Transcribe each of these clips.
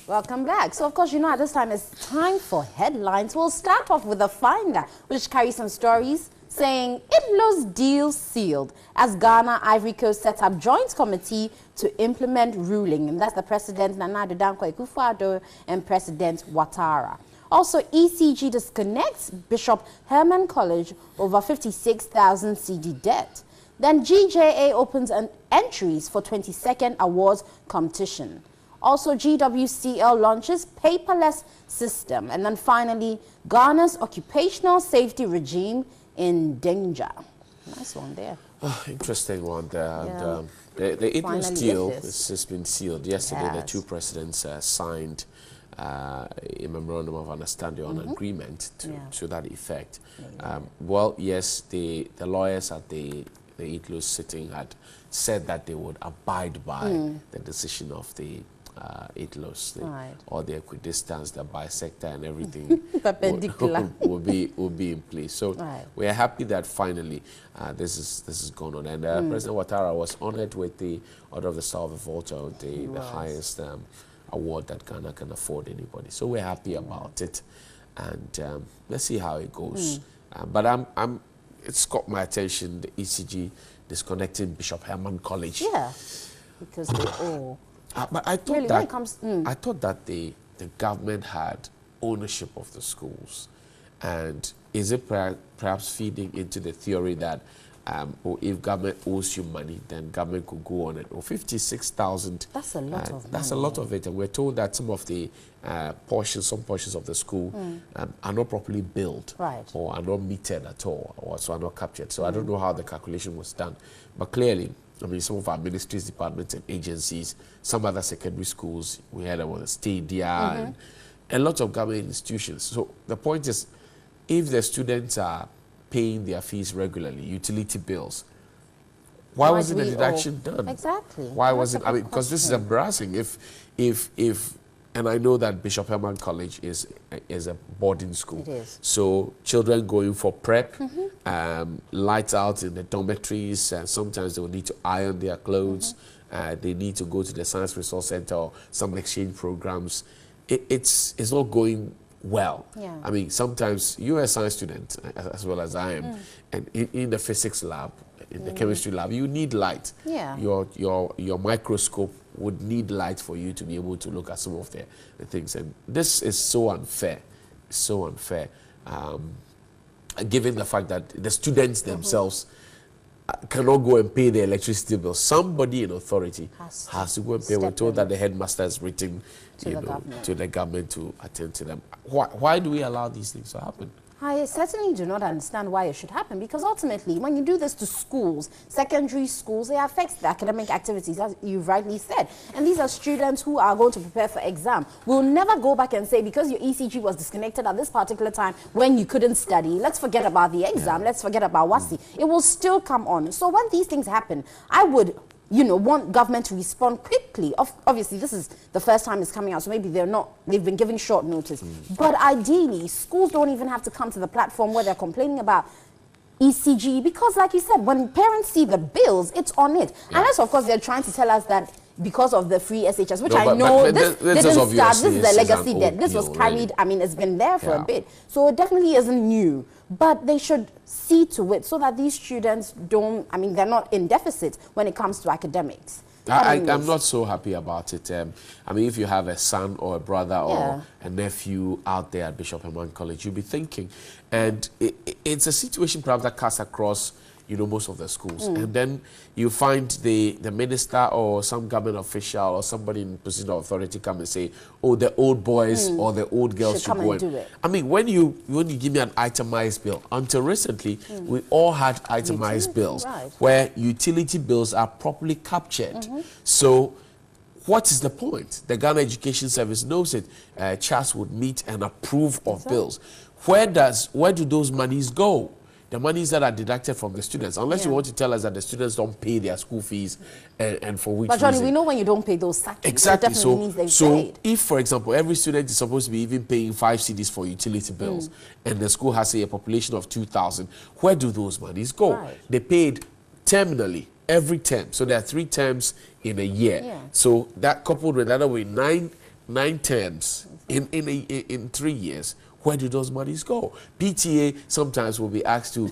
Welcome back. So, of course, you know, at this time it's time for headlines. We'll start off with the Finder, which carries some stories saying ITLO's deal sealed as Ghana, Ivory Coast set up joint committee to implement ruling. And that's the President Nana Addo Dankwa Akufo-Addo and President Ouattara. Also, ECG disconnects Bishop Herman College over 56,000 CD debt. Then GJA opens entries for 22nd awards competition. Also, GWCL launches paperless system. And then finally, Ghana's occupational safety regime in danger. Nice one there. Oh, interesting one there. Yeah. And, the ITLO's deal has been sealed. Yesterday, the two presidents signed a memorandum of understanding on agreement to that effect. Well, yes, the lawyers at the ITLO sitting had said that they would abide by the decision of the ITLOs, or the equidistance, the bisector, and everything will be in place. So we are happy that finally this is going on. And President Ouattara was honored with the Order of the Star of the Volta, the highest award that Ghana can afford anybody. So we're happy about it, and let's see how it goes. But it's caught my attention, the ECG disconnecting Bishop Herman College. Yeah, because they all. But I thought really, that when it comes, I thought that the government had ownership of the schools, and is it perhaps feeding into the theory that or if government owes you money, then government could go on it? Or 56,000. That's a lot of money. That's a lot of it, and we're told that some of the some portions of the school are not properly built, or are not metered at all, or so are not captured. So I don't know how the calculation was done, but clearly, I mean, some of our ministries, departments, and agencies, some other secondary schools, we had about the stadia and a lot of government institutions. So the point is, if the students are paying their fees regularly, utility bills, why wasn't the deduction done? Exactly. Why was it? I mean, because this is embarrassing. If and I know that Bishop Herman College is a boarding school. It is. So children going for prep, lights out in the dormitories, and sometimes they will need to iron their clothes. They need to go to the Science Resource Center or some exchange programs. It's not going well. I mean, sometimes you're a science student as well as I am, and in the physics lab, in the chemistry lab, you need light. Your microscope would need light for you to be able to look at some of the things, and this is so unfair, given the fact that the students themselves cannot go and pay the electricity bill. Somebody in authority has to go and pay. We're told that the headmaster has written to the government to attend to them. Why do we allow these things to happen? I certainly do not understand why it should happen, because ultimately, when you do this to schools, secondary schools, it affects the academic activities, as you rightly said. And these are students who are going to prepare for exam. We'll never go back and say, because your ECG was disconnected at this particular time when you couldn't study, let's forget about the exam, let's forget about WASI. It will still come on. So when these things happen, I would want government to respond quickly. Obviously, this is the first time it's coming out, so maybe they've been given short notice. But ideally, schools don't even have to come to the platform where they're complaining about ECG, because like you said, when parents see the bills, it's on it. Unless, of course, they're trying to tell us that because of the free SHS, which I know this didn't start, this is the legacy debt. This was carried, I mean, it's been there for a bit. So it definitely isn't new. But they should see to it so that these students don't, I mean, they're not in deficit when it comes to academics. I'm not so happy about it. I mean, if you have a son or a brother or a nephew out there at Bishop Herman College, you'll be thinking. And it's a situation perhaps that cuts across most of the schools. And then you find the minister or some government official or somebody in position of authority come and say, oh, the old boys or the old girls should go and do it. I mean, when you give me an itemized bill, until recently, we all had itemized bills where utility bills are properly captured. So what is the point? The Ghana Education Service knows it. CHAS would meet and approve of bills. Where do those monies go? The monies that are deducted from the students, unless you want to tell us that the students don't pay their school fees and for which reason. But Johnny, we know when you don't pay those taxes, exactly. It definitely means they've paid. If, for example, every student is supposed to be even paying 5 cedis for utility bills, and the school has, say, a population of 2,000, where do those monies go? They paid terminally every term. So there are 3 terms in a year. So that coupled with another way, 9 9 terms in 3 years, where do those monies go? PTA sometimes will be asked to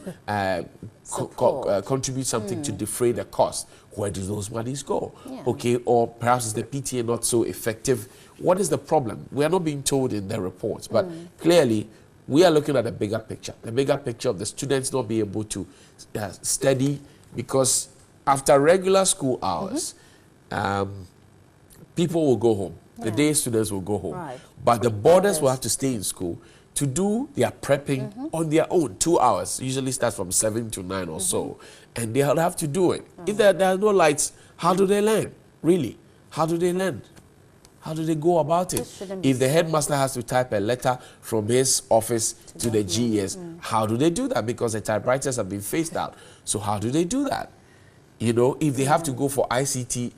contribute something to defray the cost. Where do those monies go? Yeah. Okay, or perhaps is the PTA not so effective? What is the problem? We are not being told in the reports, but clearly we are looking at a bigger picture. The bigger picture of the students not being able to study, because after regular school hours, people will go home. The day students will go home. Right. But the boarders will have to stay in school to do their prepping on their own. 2 hours, usually starts from 7 to 9 or so. And they'll have to do it. If there are no lights, how do they learn? Really? How do they learn? How do they go about it? If the headmaster has to type a letter from his office to the GS, how do they do that? Because the typewriters have been phased out. So how do they do that? You know, if they have to go for ICT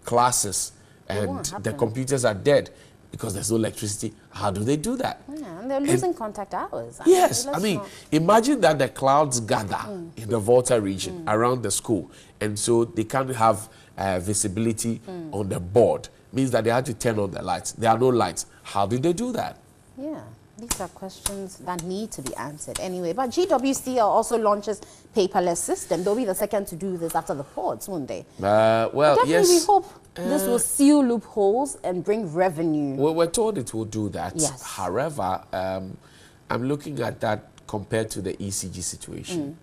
classes and the computers are dead because there's no electricity, how do they do that? Yeah, and they're losing contact hours. Yes, I mean, imagine that the clouds gather in the Volta region around the school, and so they can't have visibility on the board. Means that they have to turn on the lights. There are no lights. How did they do that? Yeah, these are questions that need to be answered anyway. But GWCL also launches paperless system. They'll be the second to do this after the ports, won't they? Well, definitely, yes. we hope this will seal loopholes and bring revenue. Well, we're told it will do that. Yes. However, I'm looking at that compared to the ECG situation.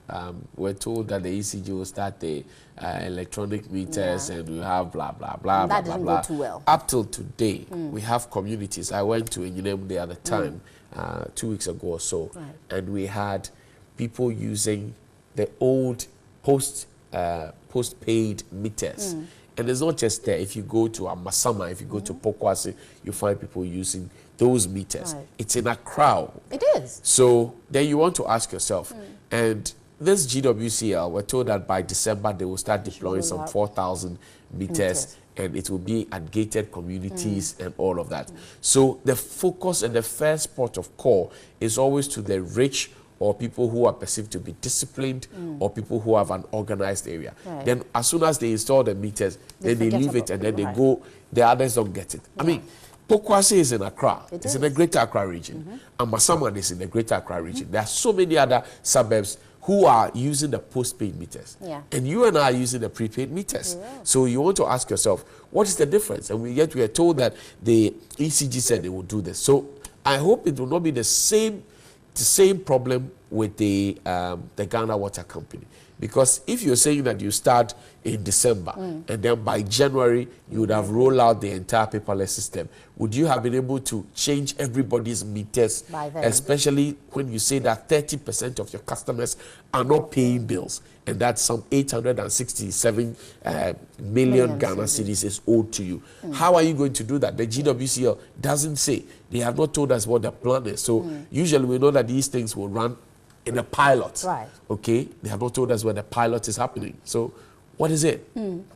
We're told that the ECG will start the electronic meters and we have blah, blah, blah, that blah, didn't blah. go too well. Up till today, we have communities. I went to NewDay the other time, 2 weeks ago or so, and we had people using the old postpaid meters. And it's not just there. If you go to Amasama, if you go to Pokwase, you find people using those meters. It's in Accra. It is. So then you want to ask yourself, and this GWCL, we're told that by December they will start deploying some 4,000 meters, and it will be at gated communities and all of that. So the focus and the first port of call is always to the rich, or people who are perceived to be disciplined, or people who have an organized area. Then as soon as they install the meters, then they leave it and then they go, the others don't get it. I mean, Pokwase is in Accra. It's in the Greater Accra region. And Masaman is in the Greater Accra region. There are so many other suburbs who are using the postpaid meters. And you and I are using the prepaid meters. So you want to ask yourself, what is the difference? And yet we are told that the ECG said they will do this. So I hope it will not be the same problem with the Ghana Water Company. Because if you're saying that you start in December and then by January you would have rolled out the entire paperless system, would you have been able to change everybody's meters, by then? Especially when you say that 30% of your customers are not paying bills, and that's some 867 million Ghana cedis is owed to you. How are you going to do that? The GWCL doesn't say. They have not told us what the plan is. So usually we know that these things will run in a pilot. Okay? They have not told us where the pilot is happening. So what is it?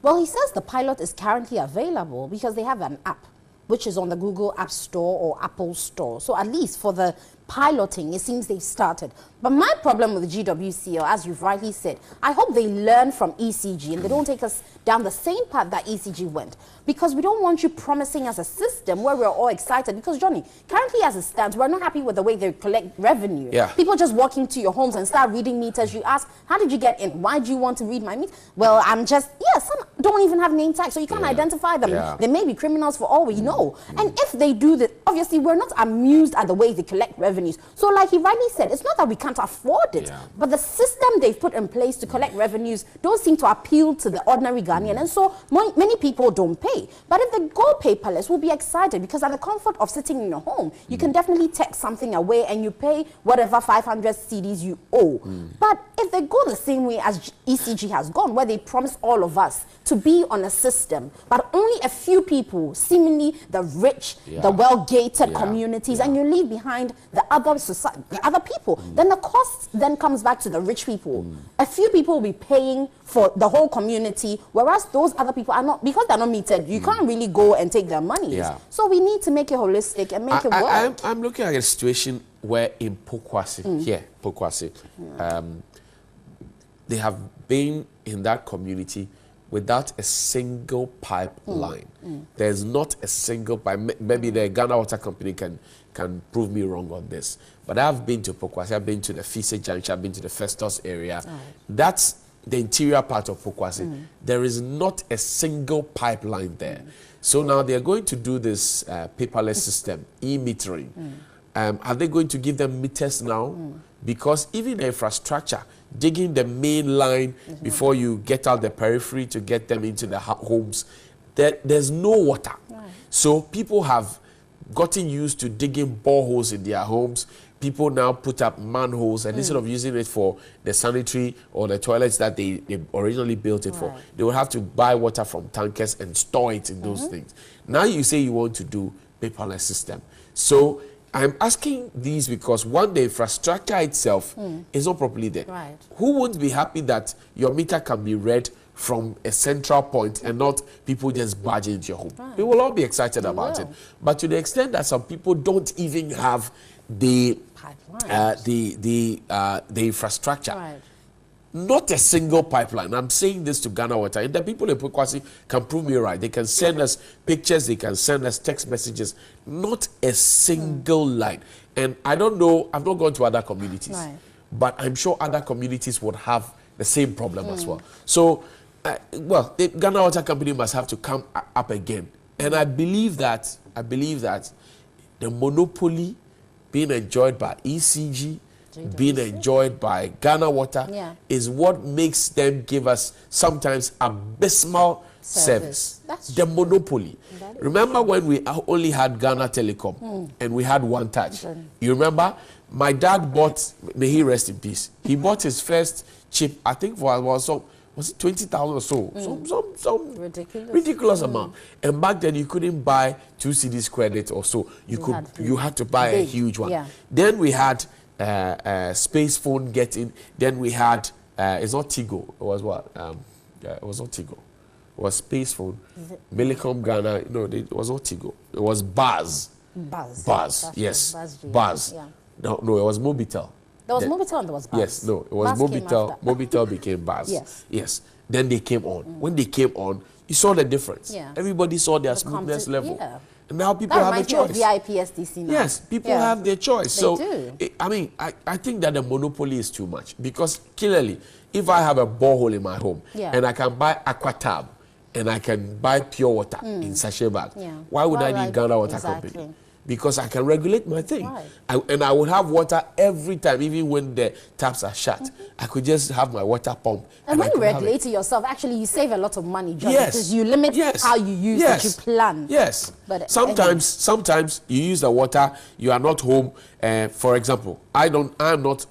Well, he says the pilot is currently available because they have an app which is on the Google App Store or Apple Store. So at least for the piloting, it seems they've started. But my problem with the GWCL, as you've rightly said, I hope they learn from ECG and they don't take us down the same path that ECG went. Because we don't want you promising us a system where we're all excited. Because, Johnny, currently as it stands, we're not happy with the way they collect revenue. People just walk into your homes and start reading meters. You ask, how did you get in? Why do you want to read my meter? Well, I'm just, some don't even have name tags, so you can't identify them. They may be criminals for all we know. And if they do that, obviously, we're not amused at the way they collect revenues. So like he rightly said, it's not that we can't afford it, but the system they've put in place to collect revenues don't seem to appeal to the ordinary Ghanaian, and so many people don't pay. But if they go paperless, we'll be excited because at the comfort of sitting in your home, you can definitely text something away and you pay whatever 500 cedis you owe. But if they go the same way as ECG has gone, where they promise all of us to be on a system, but only a few people, seemingly the rich, the well-gated communities, and you leave behind the other society, the other people, then the cost then comes back to the rich people. A few people will be paying for the whole community, whereas those other people are not, because they're not metered, you can't really go and take their money. So we need to make it holistic and make it work. I'm looking at a situation where in Pokwase, Pokwase, they have been in that community without a single pipeline. There's not a single pipe. Maybe the Ghana Water Company can prove me wrong on this. But I've been to Pokwasi, I've been to the Fise Junction, I've been to the Festus area. That's the interior part of Pokwasi. There is not a single pipeline there. So now they're going to do this paperless system, e-metering. Are they going to give them meters now? Because even the infrastructure, digging the main line before you get out the periphery to get them into the homes, there's no water. So people have gotten used to digging boreholes in their homes. People now put up manholes, and instead of using it for the sanitary or the toilets that they originally built it for, they will have to buy water from tankers and store it in those things. Now you say you want to do paperless system. So I'm asking these because, one, the infrastructure itself is not properly there. Who won't be happy that your meter can be read from a central point and not people just barging into your home? We will all be excited about it. But to the extent that some people don't even have the infrastructure, not a single pipeline. I'm saying this to Ghana Water, and the people in Pokwasi can prove me right. They can send us pictures, they can send us text messages. Not a single line. And I don't know, I've not gone to other communities, but I'm sure other communities would have the same problem as well. So, well, the Ghana Water Company must have to come up again. And I believe that the monopoly being enjoyed by ECG, being enjoyed by Ghana Water, is what makes them give us sometimes abysmal service. That's the monopoly. Remember when we only had Ghana Telecom and we had One Touch? You remember? My dad bought, may he rest in peace, he bought his first chip, I think was it 20,000 or so? Some ridiculous amount. And back then you couldn't buy 2 CDs credit or so. You had to buy a huge one. Then we had Space Phone getting. Then we had it's not Tigo. It was what? It was not Tigo. It was Space Phone. Millicom Ghana. No, it was not Tigo. It was Buzz. Buzz. Yes. Buzz. No, it was Mobitel. There was Mobitel and there was Buzz. Yes, no, it was Mobitel. Mobitel became Buzz. Yes. Then they came on. When they came on, you saw the difference. Everybody saw their smoothness level. And now people have a choice. VIP SDC now. Yes, people have their choice. So, I mean, I think that the monopoly is too much. Because clearly, if I have a borehole in my home and I can buy Aquatab and I can buy pure water in sachet bag, why would I need Ghana Water Company? Because I can regulate my thing. And I would have water every time, even when the taps are shut. I could just have my water pump. And when you regulate it yourself, actually you save a lot of money, John, because you limit how you use it, you plan. But sometimes you use the water, you are not home. For example, I'm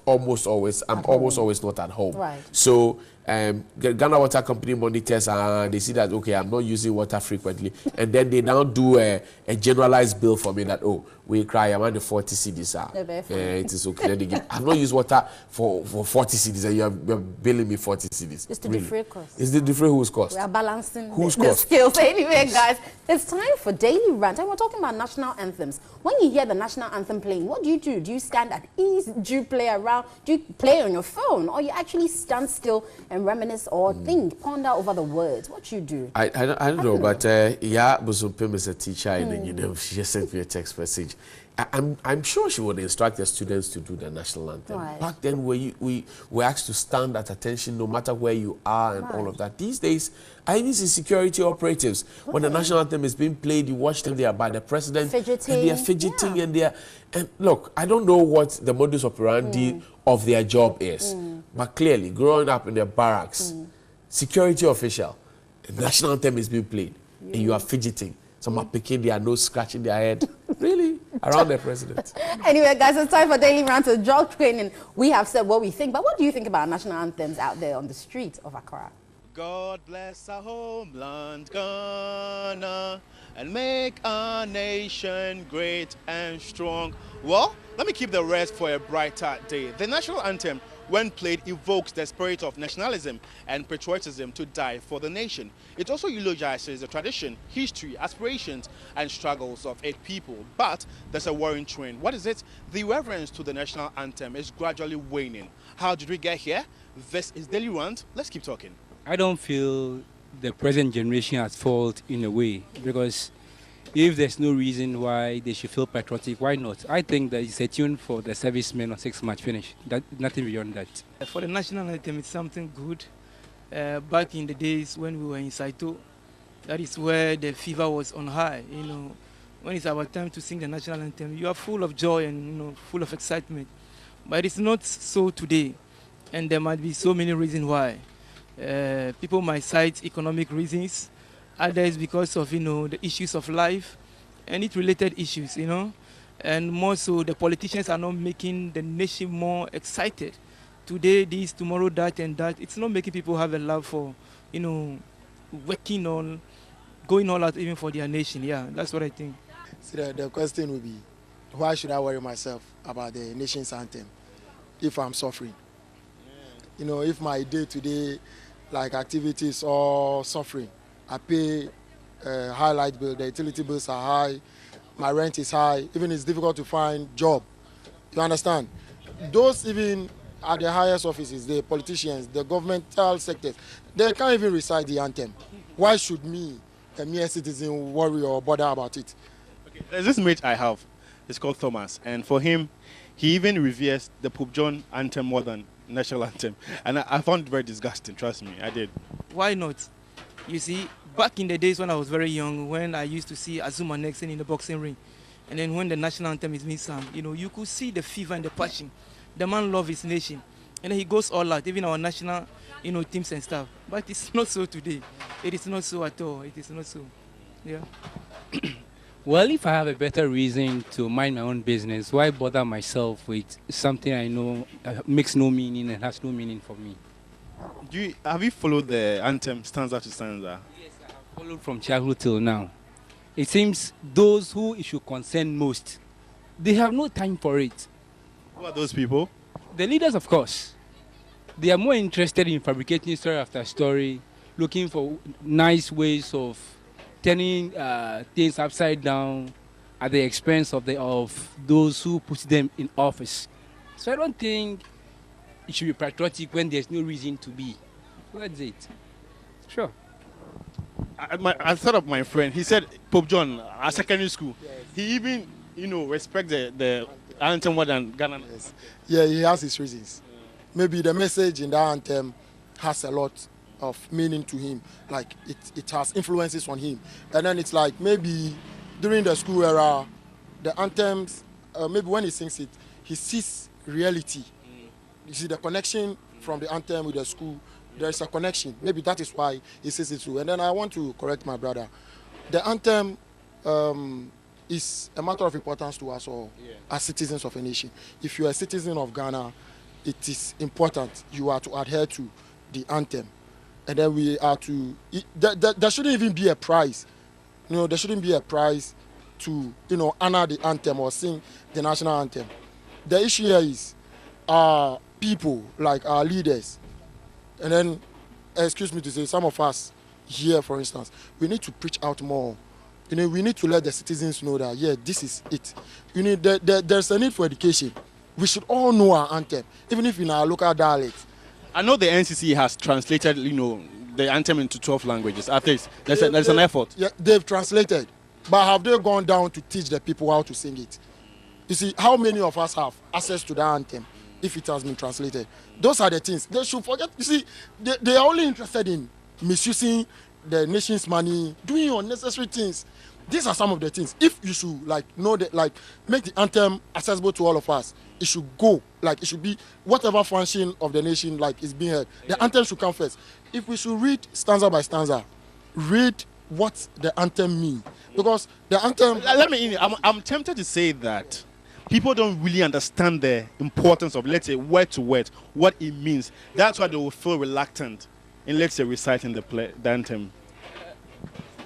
almost always not at home. So Ghana Water Company monitors they see that, okay, I'm not using water frequently, and then they now do a generalized bill for me that, oh, we cry, I'm on the 40 cedis. It is okay. Then they give, I've not used water for 40 cedis, and you're billing me 40 cedis. It's the different cost. It's the different whose cost? We are balancing the skills. Anyway, guys, it's time for Daily Rant, and we're talking about national anthems. When you hear the national anthem playing, what do you do? Do you stand at ease? Do you play around? Do you play on your phone? Or you actually stand still and reminisce or think, ponder over the words? What you do? I don't know, but yeah, Buzumpim is a teacher, and she just sent me a text message. I'm sure she would instruct the students to do the national anthem. Back then, we were asked to stand at attention no matter where you are and all of that. These days, I need security operatives. When the national anthem is being played, you watch them there by the president, and they are fidgeting, and look, I don't know what the modus operandi of their job is, but clearly, growing up in the barracks, security official, the national anthem is being played, and you are fidgeting. Some are picking their nose, scratching their head. Really? Around the president. Anyway, guys, it's time for Daily Rant with George Quinn, and we have said what we think. But what do you think about national anthems out there on the streets of Accra? God bless our homeland, Ghana, and make our nation great and strong. Well, let me keep the rest for a brighter day. The national anthem, when played, evokes the spirit of nationalism and patriotism to die for the nation. It also eulogizes the tradition, history, aspirations, and struggles of its people. But there's a worrying trend. What is it? The reverence to the national anthem is gradually waning. How did we get here? This is Daily Rant. Let's keep talking. I don't feel the present generation has fault in a way, because if there's no reason why they should feel patriotic, why not? I think that it's a tune for the servicemen on 6 March finish. That, nothing beyond that. For the national anthem, it's something good. Back in the days when we were in Saito, that is where the fever was on high. You know, when it's our time to sing the national anthem, you are full of joy and full of excitement. But it's not so today, and there might be so many reasons why. People might cite economic reasons, others because of the issues of life and it-related issues, and more so the politicians are not making the nation more excited. Today this, tomorrow that, and that. It's not making people have a love for working on, going all out even for their nation. Yeah, that's what I think. So the question will be, why should I worry myself about the nation's anthem if I'm suffering? If my day-to-day activities are suffering, I pay high light bill, the utility bills are high, my rent is high, even it's difficult to find job. You understand? Those even at the highest offices, the politicians, the governmental sectors, they can't even recite the anthem. Why should me, a mere citizen, worry or bother about it? Okay, there's this mate I have. It's called Thomas, and for him, he even reveres the Pope John anthem more than national anthem, and I found it very disgusting. Trust me, I did. Why not? You see, back in the days when I was very young, when I used to see Azuma Nexon in the boxing ring, and then when the national anthem is being sung, you could see the fever and the passion. The man loves his nation, and then he goes all out, even our national, teams and stuff. But it's not so today. It is not so at all. It is not so. Yeah. Well, if I have a better reason to mind my own business, why bother myself with something I know makes no meaning and has no meaning for me? Have you followed the anthem stanza to stanza? Yes, I have followed from childhood till now. It seems those who it should concern most, they have no time for it. Who are those people? The leaders, of course. They are more interested in fabricating story after story, looking for nice ways of turning things upside down at the expense of those who put them in office. So I don't think it should be patriotic when there's no reason to be. So that's it. Sure. I thought of my friend. He said Pope John at secondary school. Yes. He even respect the anthem more than Ghana. Yes. Yeah, he has his reasons. Maybe the message in that anthem has a lot of meaning to him, like it has influences on him, and then it's like maybe during the school era, the anthems, maybe when he sings it, he sees reality. You see the connection from the anthem with the school. There is a connection. Maybe that is why he says it too. And then I want to correct my brother. The anthem is a matter of importance to us all as citizens of a nation. If you are a citizen of Ghana, it is important you are to adhere to the anthem. And then we are to, there shouldn't even be a prize. There shouldn't be a prize to, honor the anthem or sing the national anthem. The issue here is our people, like our leaders, and then, excuse me to say, some of us here, for instance, we need to preach out more. We need to let the citizens know that, yeah, this is it. There's a need for education. We should all know our anthem, even if in our local dialect. I know the NCC has translated, the anthem into 12 languages. At least there's an effort. Yeah, they've translated, but have they gone down to teach the people how to sing it? You see, how many of us have access to that anthem if it has been translated? Those are the things they should forget. You see, they are only interested in misusing the nation's money, doing unnecessary things. These are some of the things. If you should know that, make the anthem accessible to all of us, it should go, it should be whatever function of the nation is being held. The anthem should come first. If we should read stanza by stanza, read what the anthem means, because the anthem. I'm tempted to say that people don't really understand the importance of, let's say, word to word, what it means. That's why they will feel reluctant in, let's say, reciting the anthem.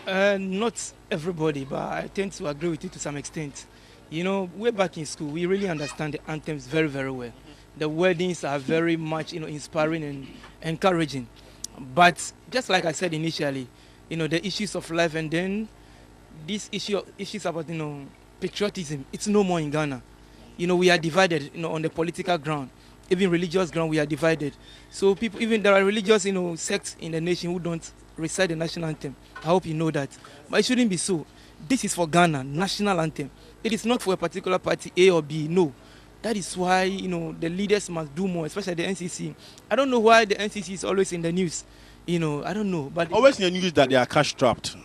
Not everybody, but I tend to agree with you to some extent. Way back in school, we really understand the anthems very, very well. The wordings are very much, inspiring and encouraging. But just like I said initially, the issues of life, and then these issues about, patriotism, it's no more in Ghana. We are divided, on the political ground. Even religious ground, we are divided. So people, even there are religious, sects in the nation who don't recite the national anthem. I hope you know that. But it shouldn't be so. This is for Ghana, national anthem. It is not for a particular party, A or B, no. That is why, you know, the leaders must do more, especially the NCC. I don't know why the NCC is always in the news. You know, I don't know. But always in the news that they are cash strapped.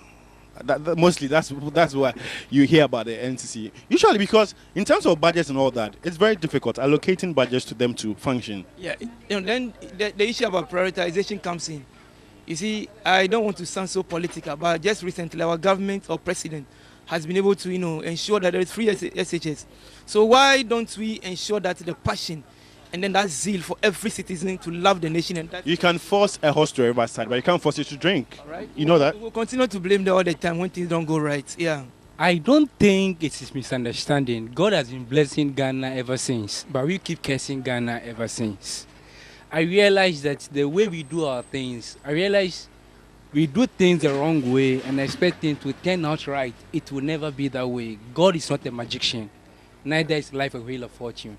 Mostly, that's why you hear about the NCC. Usually because in terms of budgets and all that, it's very difficult allocating budgets to them to function. Yeah, you know, then the issue about prioritization comes in. You see, I don't want to sound so political, but just recently our government or president has been able to, you know, ensure that there is free SHS. So why don't we ensure that the passion and then that zeal for every citizen to love the nation? And that you can force a horse to a riverside, but you can't force it to drink. Right? You know that? We'll continue to blame them all the time when things don't go right. Yeah. I don't think it is misunderstanding. God has been blessing Ghana ever since, but we keep cursing Ghana ever since. I realize that the way we do our things, I realize we do things the wrong way and expect things to turn out right. It will never be that way. God is not a magician. Neither is life a wheel of fortune.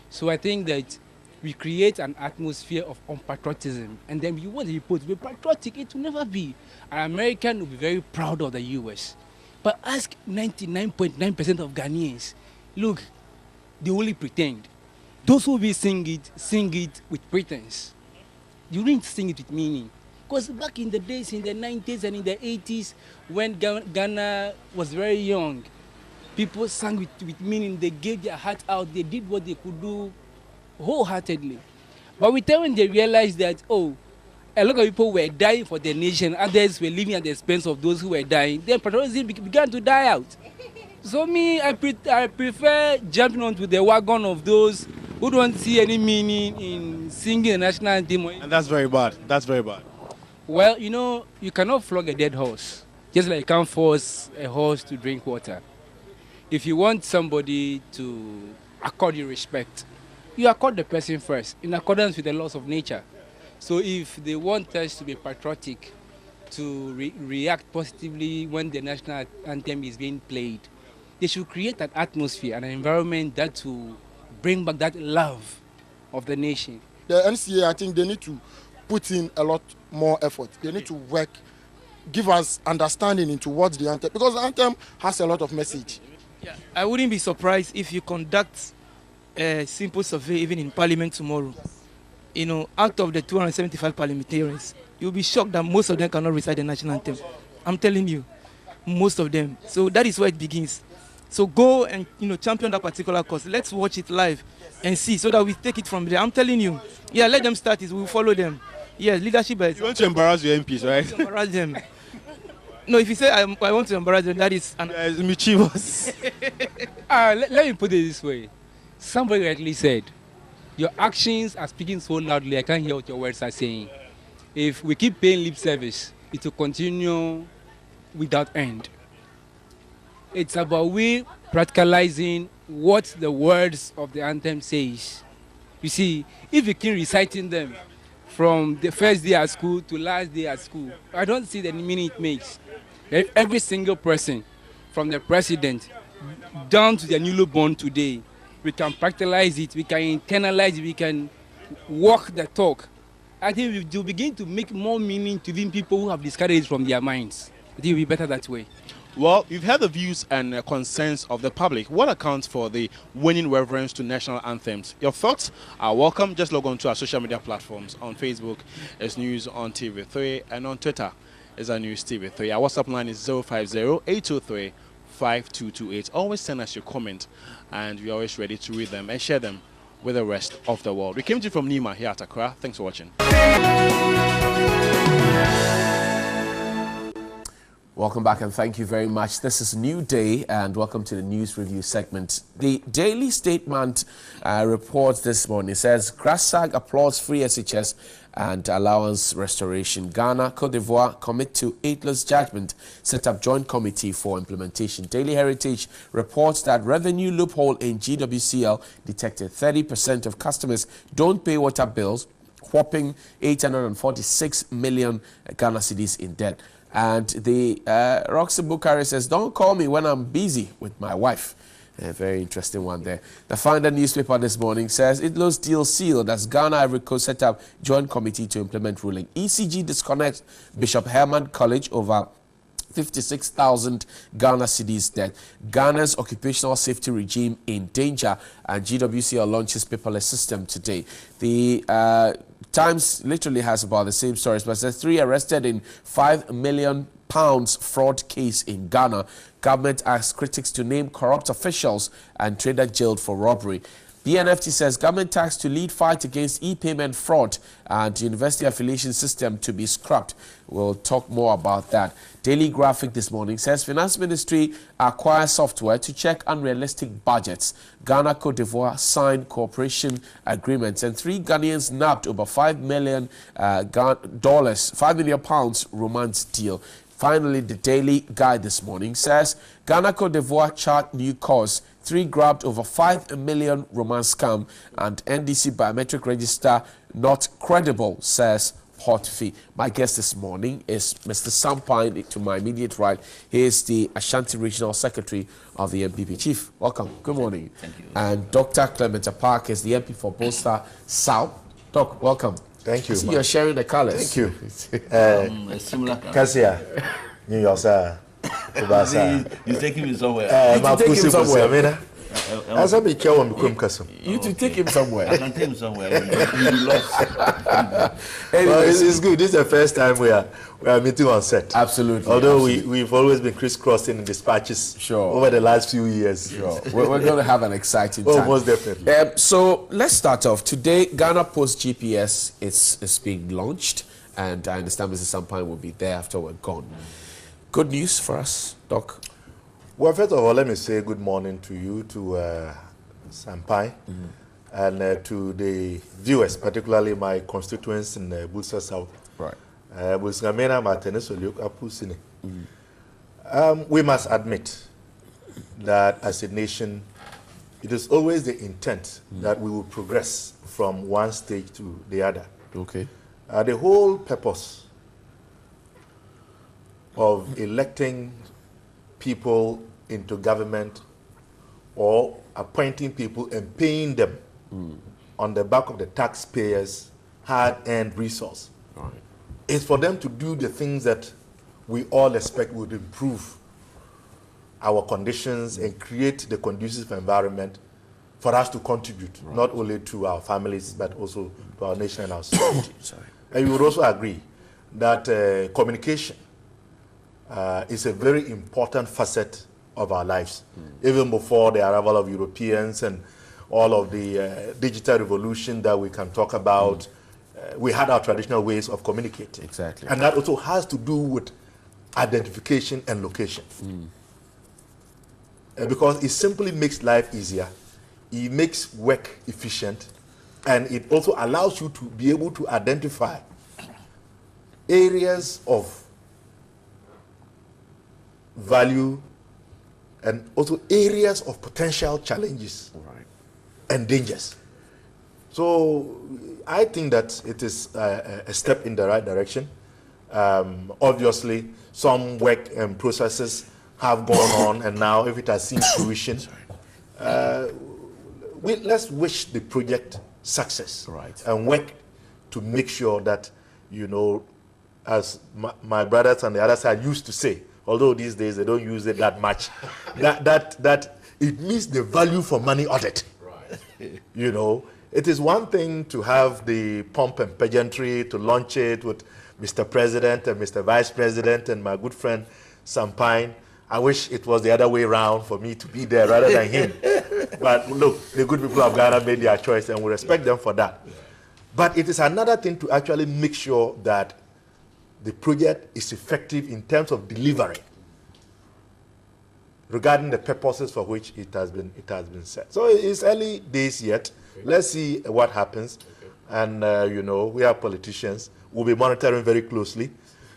So I think that we create an atmosphere of unpatriotism, and then we want the people to be patriotic. It will never be. An American will be very proud of the U.S. But ask 99.9% of Ghanaians, look, they only pretend. Those who will sing it with pretense. You need to sing it with meaning. Because back in the days, in the 90s and in the 80s, when Ghana was very young, people sang with meaning. They gave their heart out. They did what they could do wholeheartedly. But with time when they realized that, oh, a lot of people were dying for their nation, others were living at the expense of those who were dying, then patriotism began to die out. So me, I prefer jumping onto the wagon of those who don't see any meaning in singing the national anthem. And that's very bad. That's very bad. Well, you know, you cannot flog a dead horse, just like you can't force a horse to drink water. If you want somebody to accord you respect, you accord the person first, in accordance with the laws of nature. So if they want us to be patriotic, to react positively when the national anthem is being played, they should create an atmosphere, an environment that will bring back that love of the nation. The NCA, I think they need to put in a lot more effort. They need to work, give us understanding into what the anthem, because the anthem has a lot of message. Yeah, I wouldn't be surprised if you conduct a simple survey even in Parliament tomorrow. You know, out of the 275 parliamentarians, you'll be shocked that most of them cannot recite the national anthem. I'm telling you, most of them. So that is where it begins. So go and, you know, champion that particular cause. Let's watch it live and see, so that we take it from there. I'm telling you, yeah, let them start it. We'll follow them. Yes, leadership. You want to embarrass your MPs, right? Embarrass them. No, if you say I want to embarrass them, that is mischievous. Let me put it this way. Somebody rightly said, your actions are speaking so loudly, I can't hear what your words are saying. If we keep paying lip service, it will continue without end. It's about we practicalizing what the words of the anthem says. You see, if we keep reciting them from the first day at school to last day at school, I don't see the meaning it makes. Every single person, from the president down to the newly born today, we can practicalize it, we can internalize it, we can walk the talk. I think we will begin to make more meaning to even people who have discarded it from their minds. I think it will be better that way. Well, you've heard the views and concerns of the public. What accounts for the waning reverence to national anthems? Your thoughts are welcome. Just log on to our social media platforms. On Facebook, it's News on TV3, and on Twitter, it's our News TV3. Our WhatsApp line is 050-823-5228. Always send us your comment, and we're always ready to read them and share them with the rest of the world. We came to you from Nima here at Accra. Thanks for watching. Welcome back and thank you very much. This is New Day and welcome to the news review segment. The Daily Statement reports this morning. It says, Grassag applauds free SHS and allowance restoration. Ghana, Cote d'Ivoire commit to aidless judgment. Set up joint committee for implementation. Daily Heritage reports that revenue loophole in GWCL detected. 30% of customers don't pay water bills, whopping 846 million Ghana cedis in debt. And the Roxy Bukhari says, don't call me when I'm busy with my wife. A very interesting one there. The Finder newspaper this morning says it looks deal sealed as Ghana Ivory Coast set up joint committee to implement ruling. ECG disconnects Bishop Herman College over 56,000 Ghana cedis debt. Ghana's occupational safety regime in danger, and GWCL launches paperless system today. The Times literally has about the same stories, but there's 3 arrested in £5 million fraud case in Ghana. Government asks critics to name corrupt officials and trader jailed for robbery. The NFT says government tax to lead fight against e-payment fraud and university affiliation system to be scrapped. We'll talk more about that. Daily Graphic this morning says Finance Ministry acquires software to check unrealistic budgets. Ghana, Cote d'Ivoire signed cooperation agreements, and 3 Ghanaians nabbed over $5 million romance deal. Finally, the Daily Guide this morning says Ghana, Cote d'Ivoire chart new course. 3 grabbed over 5 million romance scam, and NDC biometric register not credible, says Port Fee. My guest this morning is Mr. Sampine to my immediate right. He is the Ashanti Regional Secretary of the MPP. Chief, welcome. Good morning. Thank you. And Dr. Clement Park is the MP for Bolster South. Doc, welcome. Thank you. I see you're sharing the colors. Thank you. A similar color. Kasia, New York, sir. He's taking me somewhere. Take him somewhere. As I be chairman, become custom. You to take him somewhere. I can take him somewhere. You lost. It's good. This is the first time we are meeting on set. Absolutely. Although absolutely. we've always been crisscrossing in dispatches Sure. over the last few years. Sure. We're going to have an exciting time. Oh, most definitely. So let's start off. Today, Ghana Post GPS is being launched, and I understand Mr. Sampine will be there after we're gone. Good news for us, Doc? Well, first of all, let me say good morning to you, to Sampine, and to the viewers, particularly my constituents in Bulsa South. Right. We must admit that as a nation, it is always the intent that we will progress from one stage to the other. Okay. The whole purpose of electing people into government or appointing people and paying them on the back of the taxpayers' hard-earned resource Right. is for them to do the things that we all expect would improve our conditions and create the conducive environment for us to contribute, not only to our families, but also to our nation and our society. And you would also agree that communication is a very important facet of our lives. Even before the arrival of Europeans and all of the digital revolution that we can talk about, we had our traditional ways of communicating. Exactly. And that also has to do with identification and location. Because it simply makes life easier, it makes work efficient, and it also allows you to be able to identify areas of value and also areas of potential challenges and dangers. So I think that it is a step in the right direction. Obviously, some work and processes have gone on, and now if it has seen fruition, let's wish the project success and work to make sure that, you know, as my brothers on the other side used to say, although these days they don't use it that much, that it means the value for money audit. You know, it is one thing to have the pomp and pageantry, to launch it with Mr. President and Mr. Vice President and my good friend Sampine. I wish it was the other way around for me to be there rather than him. But look, the good people of Ghana made their choice and we respect them for that. But it is another thing to actually make sure that the project is effective in terms of delivery regarding the purposes for which it has been set. So it's early days yet. Let's see what happens. And, you know, we are politicians. We'll be monitoring very closely.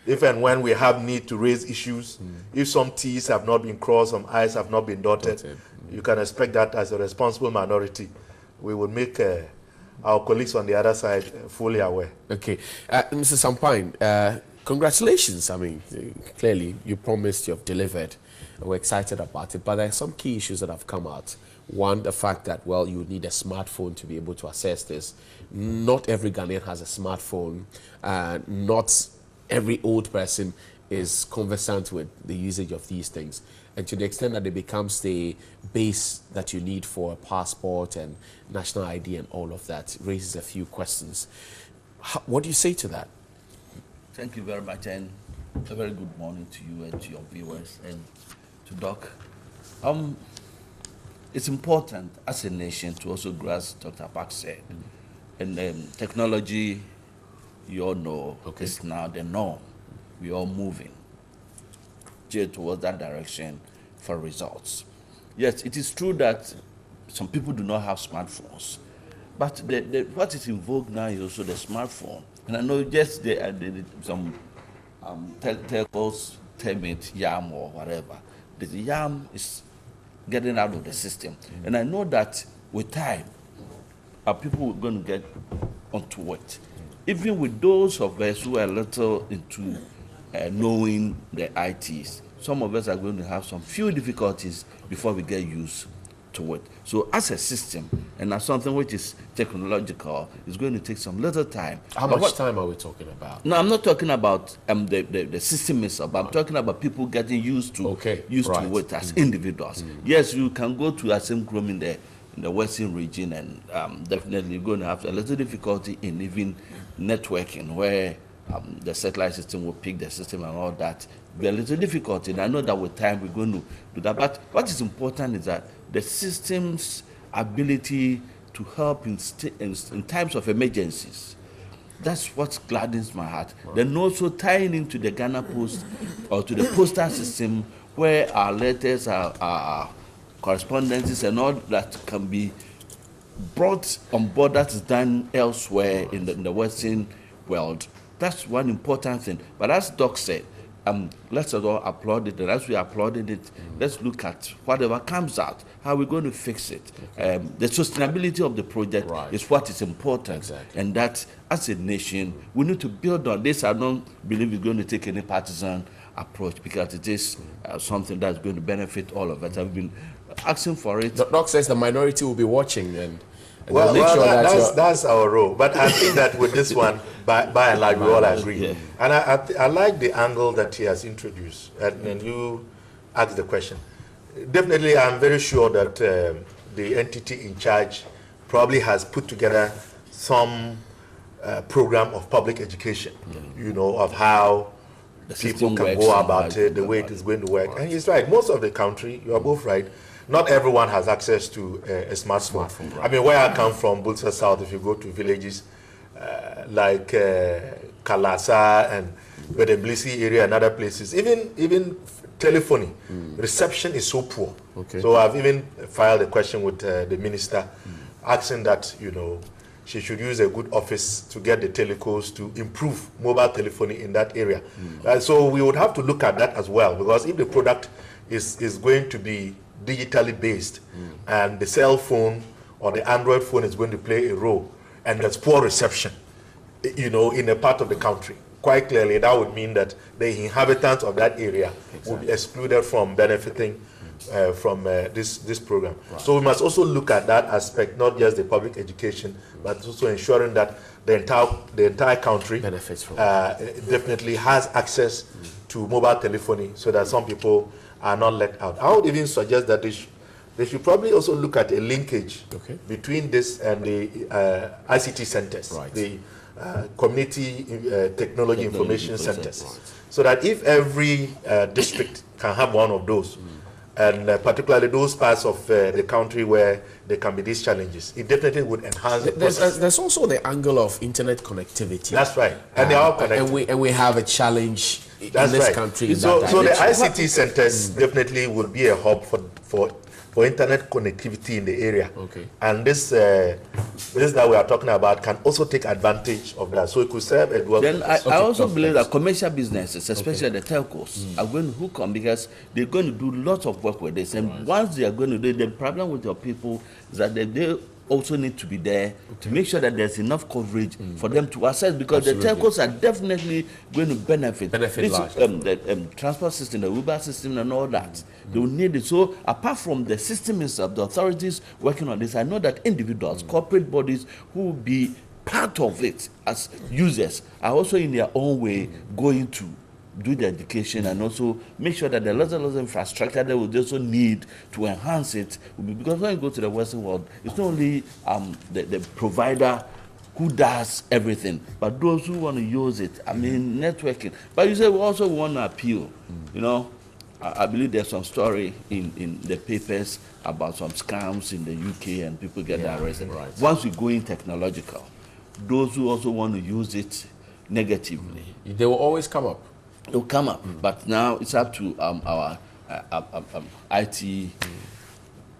If and when we have need to raise issues, if some T's have not been crossed, some I's have not been dotted, you can expect that as a responsible minority, we will make our colleagues on the other side fully aware. Okay. Mr. Sampine, congratulations. I mean, clearly you promised, you have delivered. We're excited about it, but there are some key issues that have come out. One, the fact that, well, you need a smartphone to be able to access this. Not every Ghanaian has a smartphone. Not every old person is conversant with the usage of these things. And to the extent that it becomes the base that you need for a passport and national ID and all of that, raises a few questions. What do you say to that? Thank you very much, and a very good morning to you and to your viewers and to Doc. It's important as a nation to also grasp Dr. Park said. And technology, you all know, is now the norm. We're all moving towards that direction for results. Yes, it is true that some people do not have smartphones, but what is in vogue now is also the smartphone. And I know just some telcos term it YAM or whatever. The YAM is getting out of the system. And I know that with time, our people are going to get onto it. Even with those of us who are a little into knowing the ITs, some of us are going to have some few difficulties before we get used to it. So as a system, and as something which is technological, it's going to take some little time. How much time are we talking about? No, I'm not talking about the system itself, but I'm talking about people getting used to to it as individuals. Yes, you can go to Asemkrom in the Western region, and definitely you're going to have a little difficulty in even networking, where the satellite system will pick the system and all that. Be a little difficult, and I know that with time we're going to do that. But what is important is that the system's ability to help in times of emergencies. That's what gladdens my heart. Right. Then also tying into the Ghana Post or to the postal system, where our letters, our correspondences and all that can be brought on board that is done elsewhere in the Western world. That's one important thing. But as Doc said, let's all applaud it, and as we applauded it, let's look at whatever comes out, how we're going to fix it. The sustainability of the project is what is important, and that as a nation, we need to build on this. I don't believe it's going to take any partisan approach, because it is something that's going to benefit all of us. I've been asking for it. Doc says the minority will be watching, and well, that's our role. But I think that with this one, by and large, we all agree. Yeah. And I like the angle that he has introduced. And you asked the question. Definitely, I'm very sure that the entity in charge probably has put together some program of public education, you know, of how people can go about it, the way it is going to work. And he's right. Most of the country, you are both right, not everyone has access to a smartphone. I mean, where I come from, Bulsa South, if you go to villages like Kalasa and Bedeblisi area and other places, even telephony, reception is so poor. So I've even filed a question with the minister asking that, you know, she should use a good office to get the telecos to improve mobile telephony in that area. So we would have to look at that as well, because if the product is going to be digitally based and the cell phone or the Android phone is going to play a role, and there's poor reception, you know, in a part of the country, quite clearly that would mean that the inhabitants of that area will be excluded from benefiting from this program. So we must also look at that aspect, not just the public education, but also ensuring that the entire country benefits from definitely has access to mobile telephony, so that some people are not let out. I would even suggest that they should probably also look at a linkage between this and the ICT centers, the community technology information centers, so that if every district can have one of those, and particularly those parts of the country where there can be these challenges, it definitely would enhance the process. There's also the angle of internet connectivity. That's right, and they are connected. And we have a challenge in this country. So the ICT centers definitely will be a hub for internet connectivity in the area. And this that we are talking about can also take advantage of that. So it could serve as well. Then I also believe that commercial businesses, especially the telcos, are going to hook on, because they're going to do lots of work with this. And once they are going to do, the problem with your people is that they also need to be there to make sure that there's enough coverage for them to access, because the telcos are definitely going to benefit the transport system, the Uber system, and all that. They will need it. So apart from the system itself, the authorities working on this, I know that individuals, corporate bodies who will be part of it as users are also in their own way going to do the education and also make sure that the lots of infrastructure they will also need to enhance it. Because when you go to the Western world, it's not only the provider who does everything, but those who want to use it. I mean, networking. But you say we also want to appeal. You know, I believe there's some story in the papers about some scams in the UK and people get arrested. Right. Once we go in technological, those who also want to use it negatively, they will always come up. It will come up, but now it's up to our IT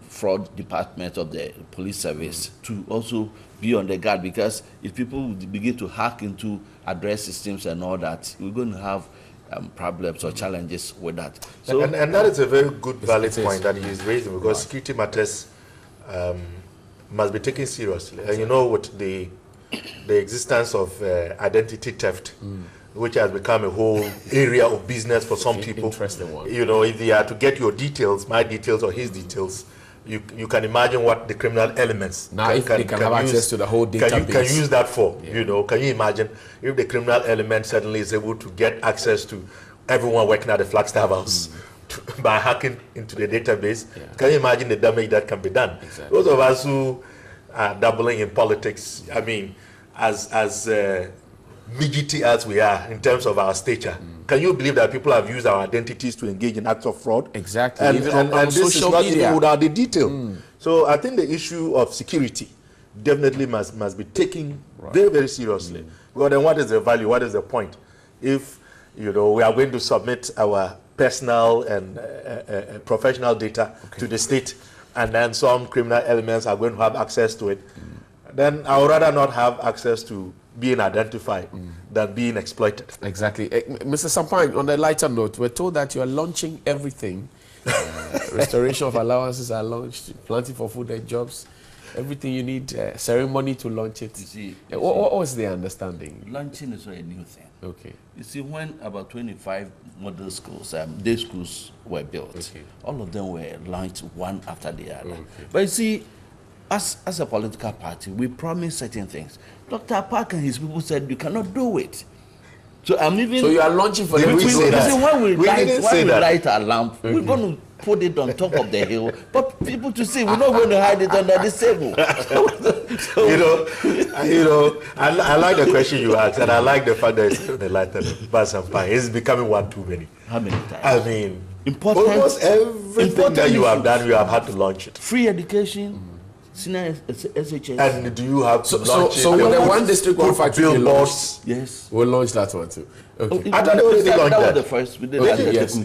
fraud department of the police service to also be on the guard, because if people begin to hack into address systems and all that, we're going to have problems or challenges with that. So, and that is a very good, valid point that he is raising, because security matters must be taken seriously. And you know, with the existence of identity theft, which has become a whole area of business for some people. Interesting one. You know, if they are to get your details, my details or his details, you can imagine what the criminal elements now if they can have access to the whole database. Can use that for. You know, can you imagine if the criminal element suddenly is able to get access to everyone working at the Flagstaff House by hacking into the database? Can you imagine the damage that can be done? Exactly. Those of us who are dabbling in politics, I mean, as midgety as we are in terms of our stature, can you believe that people have used our identities to engage in acts of fraud? Exactly. And, even and, on and this is not media. even without the detail. So I think the issue of security definitely must be taken very, very seriously. Because then what is the value? What is the point? If, you know, we are going to submit our personal and professional data to the state, and then some criminal elements are going to have access to it, then I would rather not have access to being identified than being exploited. Exactly. Mr. Sampang, on a lighter note, we're told that you are launching everything. Restoration of allowances are launched, planting for food and jobs, everything you need, ceremony to launch it. You see, what was the understanding? Launching is not a new thing. Okay. You see, when about 25 model schools, day schools were built, all of them were launched one after the other. But you see, as a political party, we promise certain things. Dr. Park and his people said you cannot do it. So I'm even. So you are launching for them to say that. When we light a lamp, we're going to put it on top of the hill, but people to see, we're not going to hide it under the table. I like the question you asked, and I like the fact that it's the lighter Basampai. It's becoming one too many. How many times? I mean, almost everything that you have done, you have had to launch it. Free education. Senior SHS. And do you have to launch it? So with the one district, one factory billboards, yes, we'll launch that one too. Okay. I thought they already launched that. That was the first. We did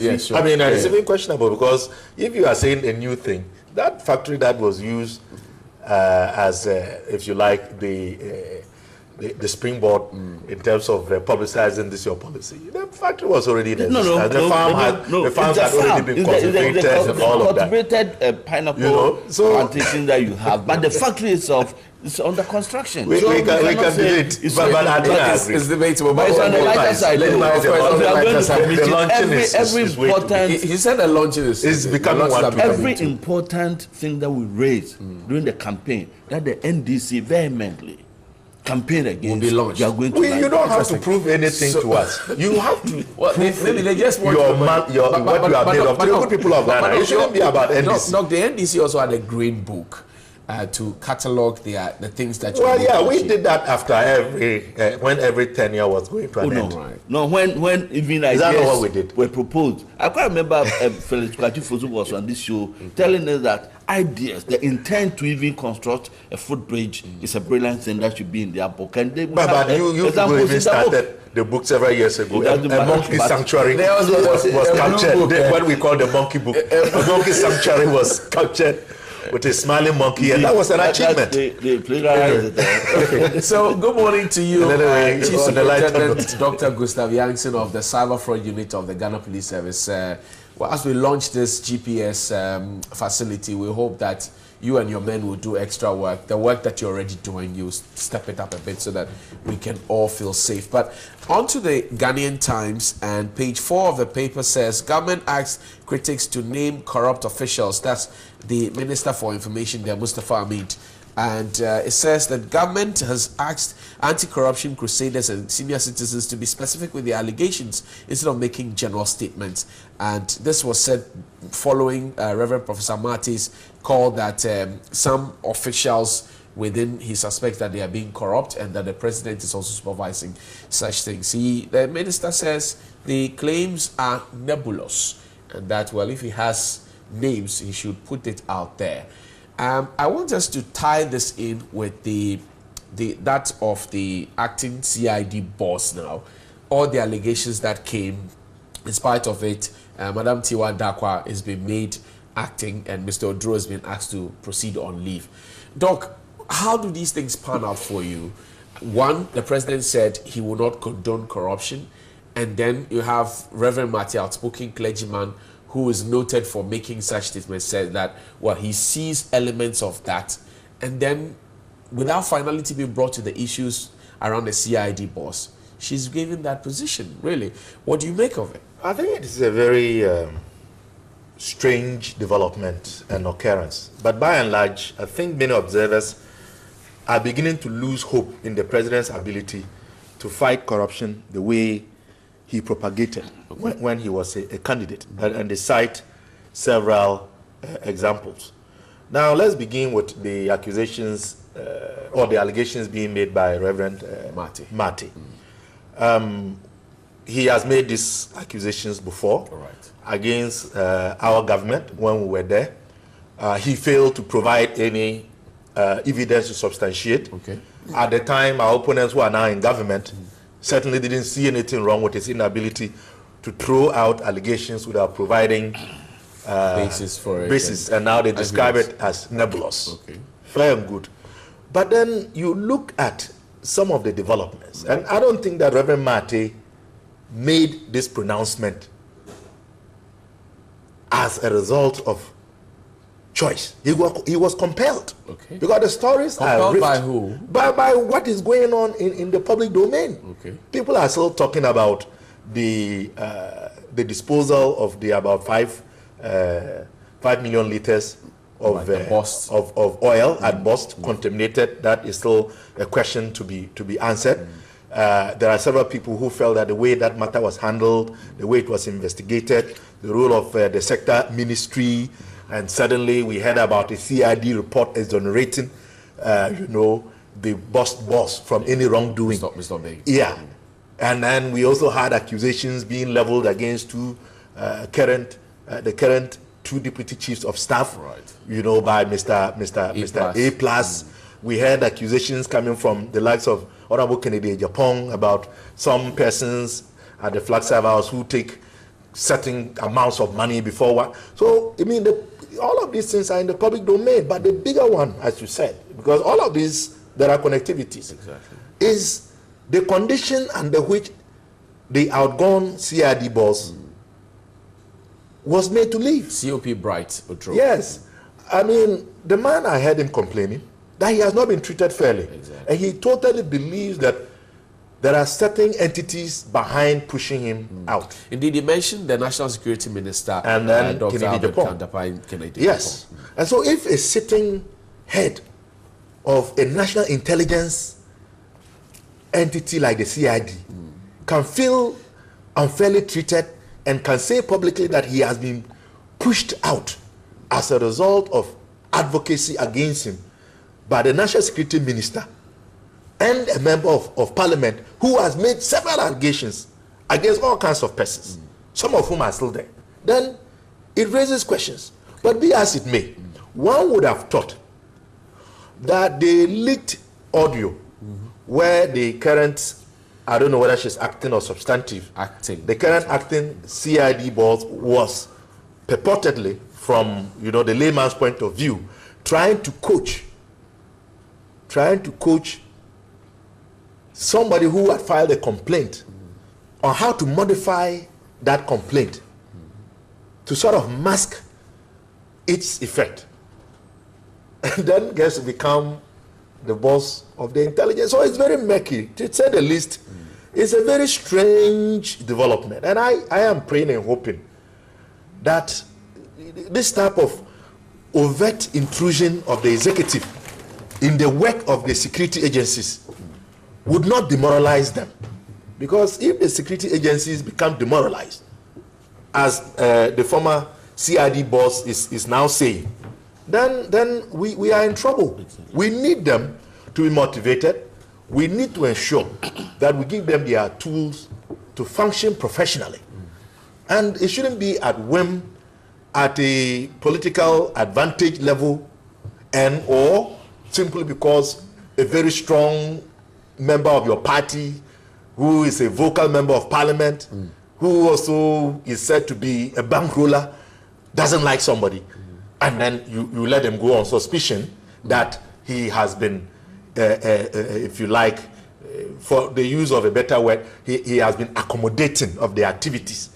Yes, sure. I mean, it's even questionable, because if you are saying a new thing, that factory that was used as, if you like, the springboard in terms of publicizing this your policy. The factory was already there. The farms had already been cultivated and all of that. Cultivated pineapple plantation that you have, but the factory itself is under construction. We can do it. But I don't agree. It's debatable. But it's on the lighter side. Every important. He said the launching is becoming one. Every important thing that we raise during the campaign, that the NDC vehemently campaign against, will be launched. You don't have to prove anything to us. You have to maybe they just want what you have made of the good people of Ghana. It shouldn't be about NDC. No, the NDC also had a green book to catalog the things that you we did that after when every tenure was going to an end. No, when even ideas were proposed. I quite remember Felix Kwatifosu was on this show telling us that ideas, the intent to even construct a footbridge is a brilliant thing that should be in their book. And but you even started the book several years ago. A monkey sanctuary was captured. What we call the monkey book. A monkey sanctuary was captured with a smiling monkey, and that was an achievement. So, good morning to you, Chief Superintendent Dr. Gustav Jansen of the Cyber Fraud Unit of the Ghana Police Service. As we launch this GPS facility, we hope that you and your men will do extra work. The work that you're already doing, you step it up a bit so that we can all feel safe. But on to the Ghanaian Times, and page 4 of the paper says, government asks critics to name corrupt officials. That's the Minister for Information there, Mustafa Ahmed. And it says that government has asked anti-corruption crusaders and senior citizens to be specific with the allegations instead of making general statements. And this was said following Reverend Professor Marty's call that some officials within he suspects that they are being corrupt and that the president is also supervising such things. The minister says the claims are nebulous and that, well, if he has names, he should put it out there. I want us to tie this in with that of the acting CID boss now. All the allegations that came, in spite of it, Madam Tiwa Dakwa has been made acting and Mr. Odro has been asked to proceed on leave. Doc, how do these things pan out for you? One, the president said he will not condone corruption, and then you have Reverend Marty, outspoken clergyman, who is noted for making such statements, said that, well, he sees elements of that. And then, without finality being brought to the issues around the CID boss, she's given that position, really. What do you make of it? I think it is a very strange development and occurrence. But by and large, I think many observers are beginning to lose hope in the president's ability to fight corruption the way he propagated when he was a candidate, and they cite several examples. Now let's begin with the accusations or the allegations being made by Reverend Marty. He has made these accusations before against our government when we were there. He failed to provide any evidence to substantiate. At the time, our opponents who are now in government certainly didn't see anything wrong with his inability to throw out allegations without providing basis for it. And now they describe it as nebulous. Fair and good. But then you look at some of the developments, and I don't think that Reverend Marty made this pronouncement as a result of choice. He was compelled. Because the stories are ripped. By who? By what is going on in the public domain. People are still talking about the disposal of the about 5 million liters of oil at Bost, contaminated. That is still a question to be answered. There are several people who felt that the way that matter was handled, the way it was investigated, the role of the sector ministry, and suddenly we heard about a CID report exonerating, the boss from any wrongdoing. Mr. Bing. Yeah. And then we also had accusations being leveled against the current 2 deputy chiefs of staff, by Mr. A Plus. We had accusations coming from the likes of Honorable Kennedy Japan about some persons at the flag servers who take certain amounts of money before what. So, I mean, all of these things are in the public domain, but the bigger one, as you said, because all of these, there are connectivities, is the condition under which the outgone CID boss was made to leave. COP Bright. Yes. I mean, the man, I heard him complaining that he has not been treated fairly. And he totally believes that there are certain entities behind pushing him out. Indeed, he mentioned the National Security Minister and then Dr. Kennedy. Yes. And so if a sitting head of a national intelligence entity like the CID can feel unfairly treated and can say publicly that he has been pushed out as a result of advocacy against him by the National Security Minister and a member of parliament who has made several allegations against all kinds of persons, some of whom are still there, then it raises questions. But be as it may, one would have thought that the leaked audio where the current, I don't know whether she's acting or substantive, the current acting CID boss was purportedly, from the layman's point of view, trying to coach somebody who had filed a complaint on how to modify that complaint to sort of mask its effect. and then gets to become the boss of the intelligence. So it's very murky, to say the least. It's a very strange development. And I am praying and hoping that this type of overt intrusion of the executive in the work of the security agencies would not demoralize them. Because if the security agencies become demoralized, as the former CID boss is now saying, then we are in trouble. We need them to be motivated. We need to ensure that we give them their tools to function professionally. And it shouldn't be at whim, at a political advantage level, and or simply because a very strong member of your party who is a vocal member of parliament, who also is said to be a bankroller, doesn't like somebody, and then you let them go on suspicion that he has been, if you like, for the use of a better word, he has been accommodating of the activities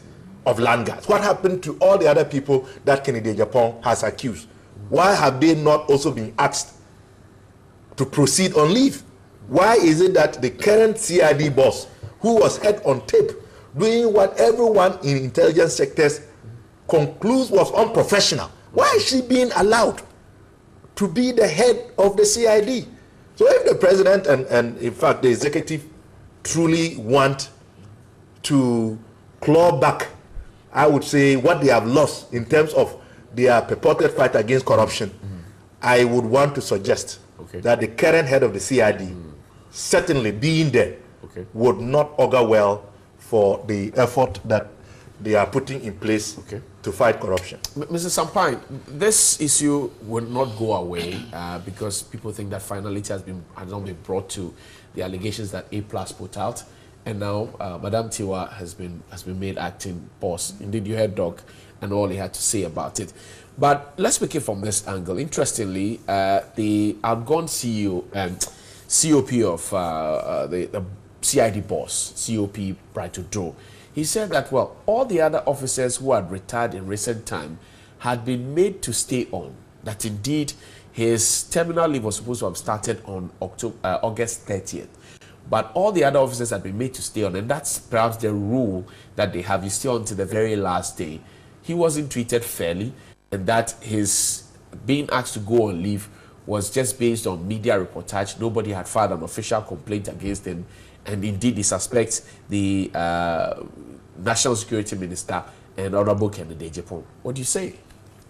of land guards. What happened to all the other people that Kennedy Japan has accused? Why have they not also been asked to proceed on leave? Why is it that the current CID boss, who was heard on tape, doing what everyone in intelligence sectors concludes was unprofessional, why is she being allowed to be the head of the CID? So if the president and in fact the executive truly want to claw back, I would say, what they have lost in terms of their purported fight against corruption, I would want to suggest that the current head of the CID, certainly being there, would not augur well for the effort that they are putting in place to fight corruption. Mr. Sampine, this issue will not go away because people think that finality has not been brought to the allegations that A+ put out, and now Madam Tiwa has been made acting boss. Indeed, you heard Doc and all he had to say about it. But let's make it from this angle. Interestingly, the outgone CEO and COP of the CID boss, COP Brighto Doe, he said that, well, all the other officers who had retired in recent time had been made to stay on. That indeed his terminal leave was supposed to have started on August 30th. But all the other officers had been made to stay on, and that's perhaps the rule that they have. You stay on to the very last day. He wasn't treated fairly, and that his being asked to go on leave was just based on media reportage. Nobody had filed an official complaint against him, and indeed he suspects the National Security Minister and Honorable Kennedy Japan. What do you say?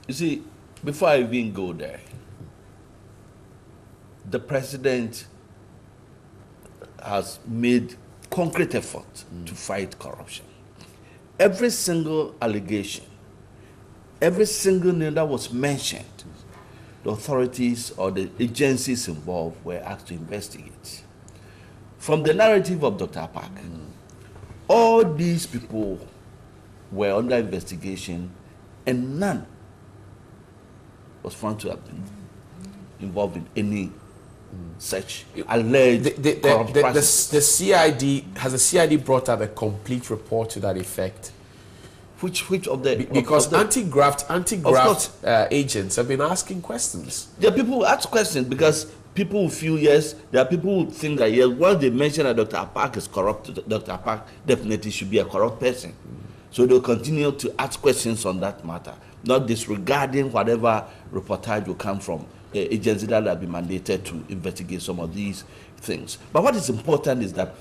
You see, before I even go there, the president has made concrete effort to fight corruption. Every single allegation, every single name that was mentioned, the authorities or the agencies involved were asked to investigate. From the narrative of Dr. Park, all these people were under investigation and none was found to have been involved in any such alleged corrupt practices. The CID, has the CID brought out a complete report to that effect? Which of the... Because anti-graft agents have been asking questions. There are people who ask questions because people feel, yes, there are people who think that, yes, once they mention that Dr. Park is corrupt, Dr. Park definitely should be a corrupt person. So they'll continue to ask questions on that matter, not disregarding whatever reportage will come from agencies that have been mandated to investigate some of these things. But what is important is that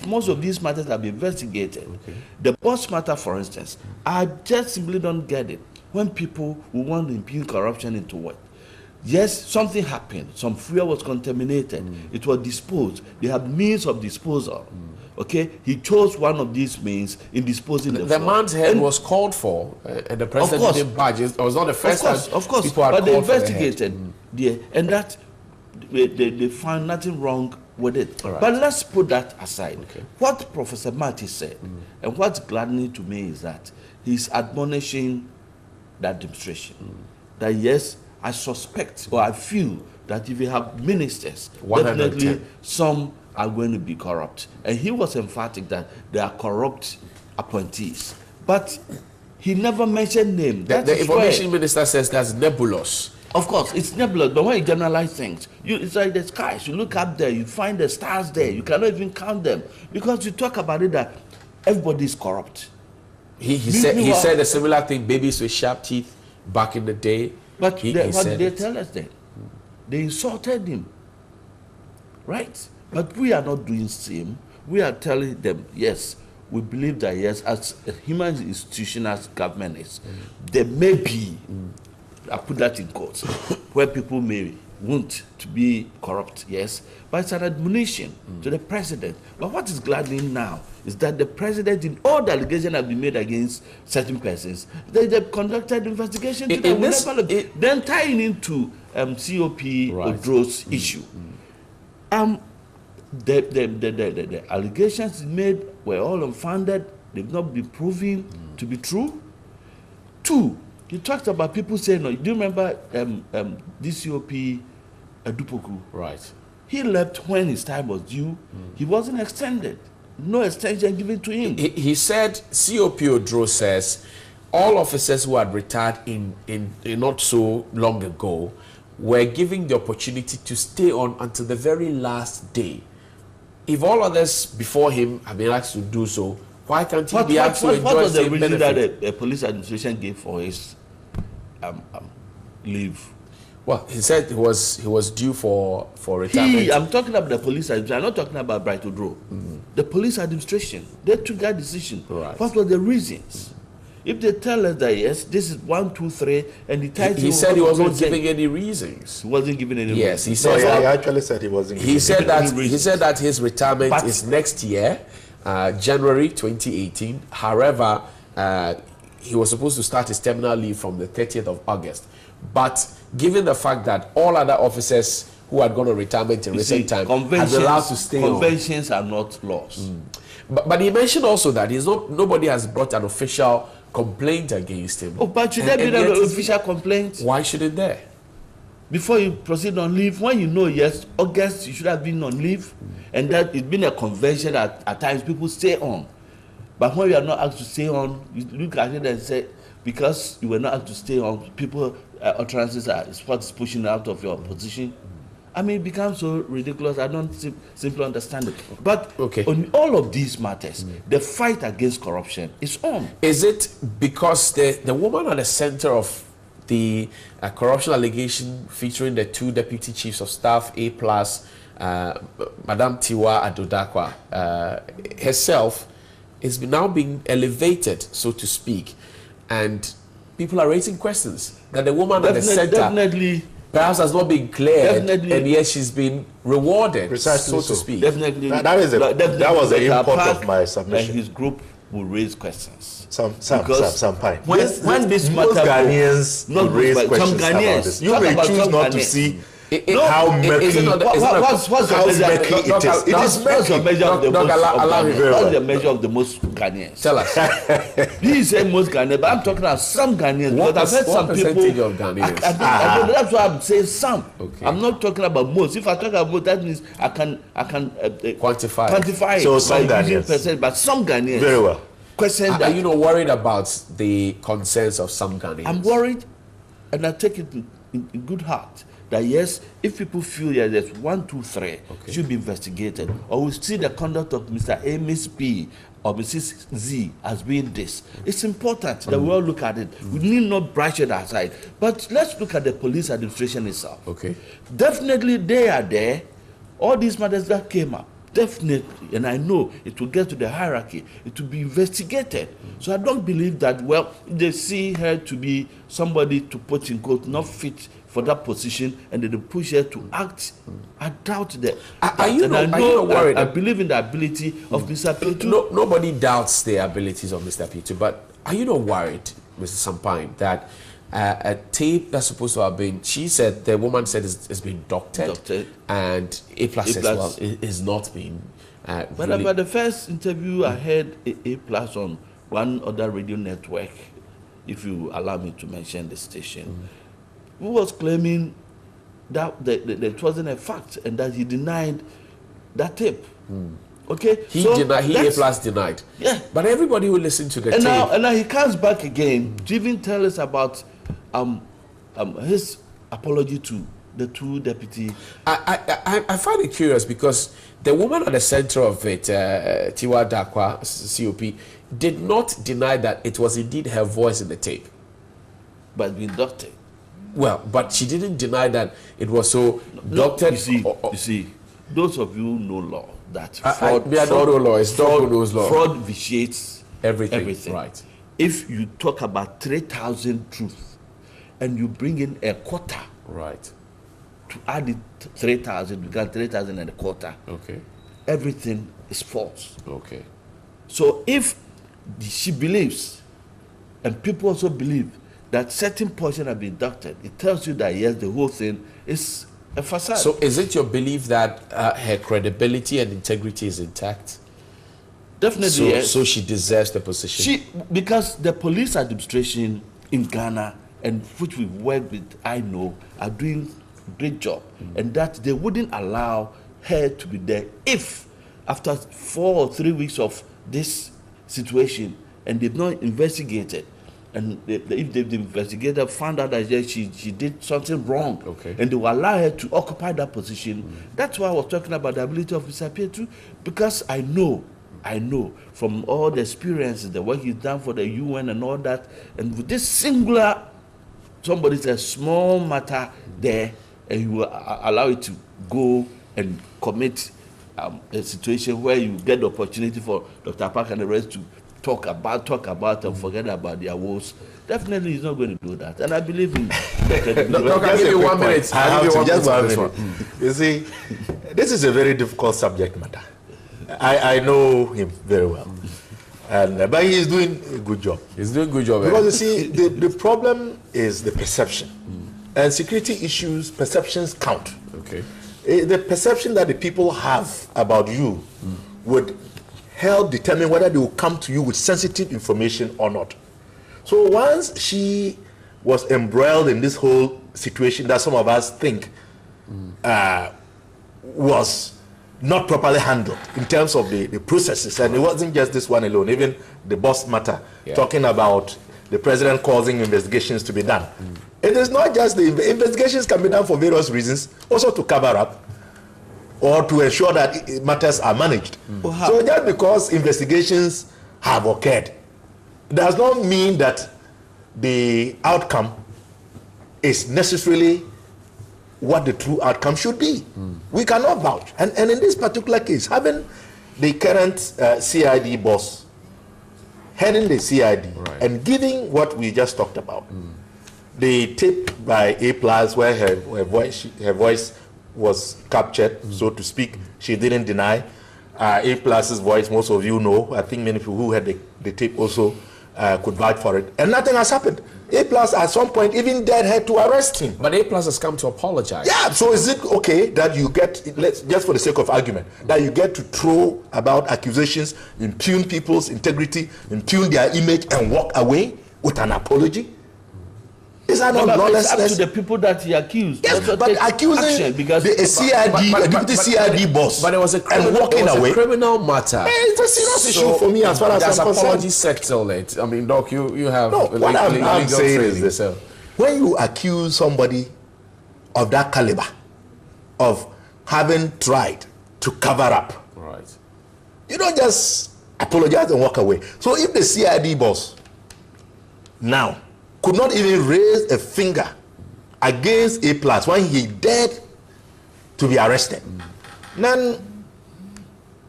most of these matters have been investigated. The boss matter, for instance, I just simply don't get it. When people who want to impugn corruption into what? Yes, something happened. Some fuel was contaminated. It was disposed. They have means of disposal. Okay, he chose one of these means in disposing the man's head was called for, and the president didn't budge. It was not the first time. Of course, but they investigated, and that they found nothing wrong with it. Right. But let's put that aside. What Professor Marty said, and what's gladdening to me is that he's admonishing the administration that yes, I suspect or I feel that if you have ministers, definitely some are going to be corrupt. And he was emphatic that they are corrupt appointees. But he never mentioned names. The information minister says that's nebulous. Of course, it's nebulous, but when you generalize things, it's like the skies. You look up there, you find the stars there. You cannot even count them because you talk about it that everybody is corrupt. He said a similar thing. Babies with sharp teeth back in the day. But what did they tell us then? They insulted him, right? But we are not doing the same. We are telling them, yes, we believe that, yes, as a human institution, as government is, there may be, I put that in quotes, where people may want to be corrupt, yes, but it's an admonition to the president. But what is gladdening now is that the president, in all the allegations have been made against certain persons, they've conducted investigation to them. Then tying into COP Odro's issue. The allegations made were all unfounded. They've not been proven to be true. Two, he talked about people saying, no, do you remember DCOP Adupoku? Right. He left when his time was due. He wasn't extended. No extension given to him. He said, COP Odro says, all officers who had retired in not so long ago were given the opportunity to stay on until the very last day. If all others before him have been asked to do so, why can't he be asked to enjoy what was the reason benefit? that the police administration gave for his leave? Well, he said he was due for retirement. I'm talking about the police administration. I'm not talking about Bright Odro. The police administration, they took that decision. Right. What were the reasons? If they tell us that, yes, this is 1, 2, 3, and the title... He said he wasn't giving any reasons. He wasn't giving any reasons. Yes, he said... No, he actually said he wasn't giving he said that his retirement is next year, January 2018. However, he was supposed to start his terminal leave from the 30th of August. But given the fact that all other officers who had gone on retirement in recent time had been allowed to stay on. Conventions are not laws. But he mentioned also that nobody has brought an official complaint against him. Oh, but should there be an official complaint? Why shouldn't there? Before you proceed on leave, when you know, yes, August, you should have been on leave, and that it's been a convention that at times people stay on. But when you are not asked to stay on, you look at it and say, because you were not asked to stay on, people, utterances are what's pushing out of your position. I mean, it becomes so ridiculous. I don't simply understand it. But on all of these matters, the fight against corruption is on. Is it because the woman at the center of the corruption allegation featuring the 2 deputy chiefs of staff, A+, Madam Tiwa Adodakwa, herself is now being elevated, so to speak, and people are raising questions that the woman at the center perhaps has not been cleared, and yet she's been rewarded, precisely so to speak. Definitely. That was the import of my submission. And his group will raise questions. Some point. When this most Ghanaians will raise questions about this. You may choose not to see how murky it is. What's the measure of the most Ghanaians? Tell us. He said most Ghanaians, but I'm talking about some Ghanaians. Because I've heard some people. Of Ghanaians? That's why I'm saying some. Okay. I'm not talking about most. If I talk about most, that means I can quantify. So some Ghanaians, but some Ghanaians. Very well. Are you not worried about the concerns of some Ghanaians? I'm worried, and I take it in good heart. That yes, if people feel there's 1, 2, 3 should be investigated, or we see the conduct of Mr. A, Miss B, or Mrs. Z as being this, it's important that we all look at it. We need not brush it aside. But let's look at the police administration itself. Okay. Definitely they are there. All these matters that came up, definitely, and I know it will get to the hierarchy, it will be investigated. So I don't believe that, well, they see her to be somebody, to put in quote, not fit for that position, and they push her to act. I doubt that. Are you not worried? I believe in the ability of Mr. Pitu. Nobody doubts the abilities of Mr. Pitu, but are you not worried, Mr. Sampine, that a tape that's supposed to have been, the woman said it's been doctored, and A+ as well is not being but about the first interview I had A+ on one other radio network, if you allow me to mention the station, who was claiming that it wasn't a fact and that he denied that tape. Okay, he A+ denied. Yeah, but everybody who listened to the tape. Now he comes back again to even tell us about his apology to the two deputy. I find it curious because the woman at the center of it, Tiwa Dakwa, COP, did not deny that it was indeed her voice in the tape. But being doctored. Well, but she didn't deny that it was so doctored. You see, those of you who know law, that fraud knows law. Fraud vitiates everything. Right. If you talk about 3,000 truths and you bring in a quarter, right, to add it 3,000, you got 3,000 and a quarter. Okay. Everything is false. Okay. So if she believes, and people also believe, that certain portion have been doctored, it tells you that yes, the whole thing is a facade. So is it your belief that her credibility and integrity is intact? Definitely, yes. So she deserves the position? Because the police administration in Ghana, and which we work with, I know, are doing a great job. And that they wouldn't allow her to be there if, after 4 or 3 weeks of this situation, and they've not investigated, and if the investigator found out that she did something wrong, okay, and they will allow her to occupy that position. That's why I was talking about the ability of Mr. Pietu, because I know from all the experiences, the work he's done for the UN and all that, and with this singular, somebody's a small matter there, and he will allow it to go and commit a situation where you get the opportunity for Dr. Park and the rest to talk about and forget about their woes. Definitely he's not going to do that. And I believe in I'll give you 1 minute. Just 1 minute. You see, this is a very difficult subject matter. I know him very well. And but he's doing a good job. He's doing a good job. Because you see, the problem is the perception. And security issues, perceptions count. Okay. The perception that the people have about you would help determine whether they will come to you with sensitive information or not. So once she was embroiled in this whole situation that some of us think was not properly handled in terms of the processes, and it wasn't just this one alone, even the boss matter, talking about the president causing investigations to be done. It is not just the investigations can be done for various reasons, also to cover up or to ensure that matters are managed. So just because investigations have occurred does not mean that the outcome is necessarily what the true outcome should be. We cannot vouch. And in this particular case, having the current CID boss heading the CID and giving what we just talked about, the tape by A+ where her voice was captured, so to speak, she didn't deny. A+'s voice, most of you know, I think many people who had the tape also could vouch for it. And nothing has happened. A+ at some point even dared her to arrest him. But A+ has come to apologize. Yeah, so is it okay that you get, just for the sake of argument, that you get to throw about accusations, impugn people's integrity, impugn their image and walk away with an apology? Is that not lawlessness? It's up to the people that he accused. Yes, but accusing a deputy CID boss but it was a criminal, and walking away. A criminal matter. It's a serious issue for me as far as I'm concerned. Apology settle it. I mean, Doc, you have. No, what I'm saying is this: when you accuse somebody of that caliber of having tried to cover up, right, you don't just apologize and walk away. So if the CID boss now could not even raise a finger against A+ when he dared to be arrested, then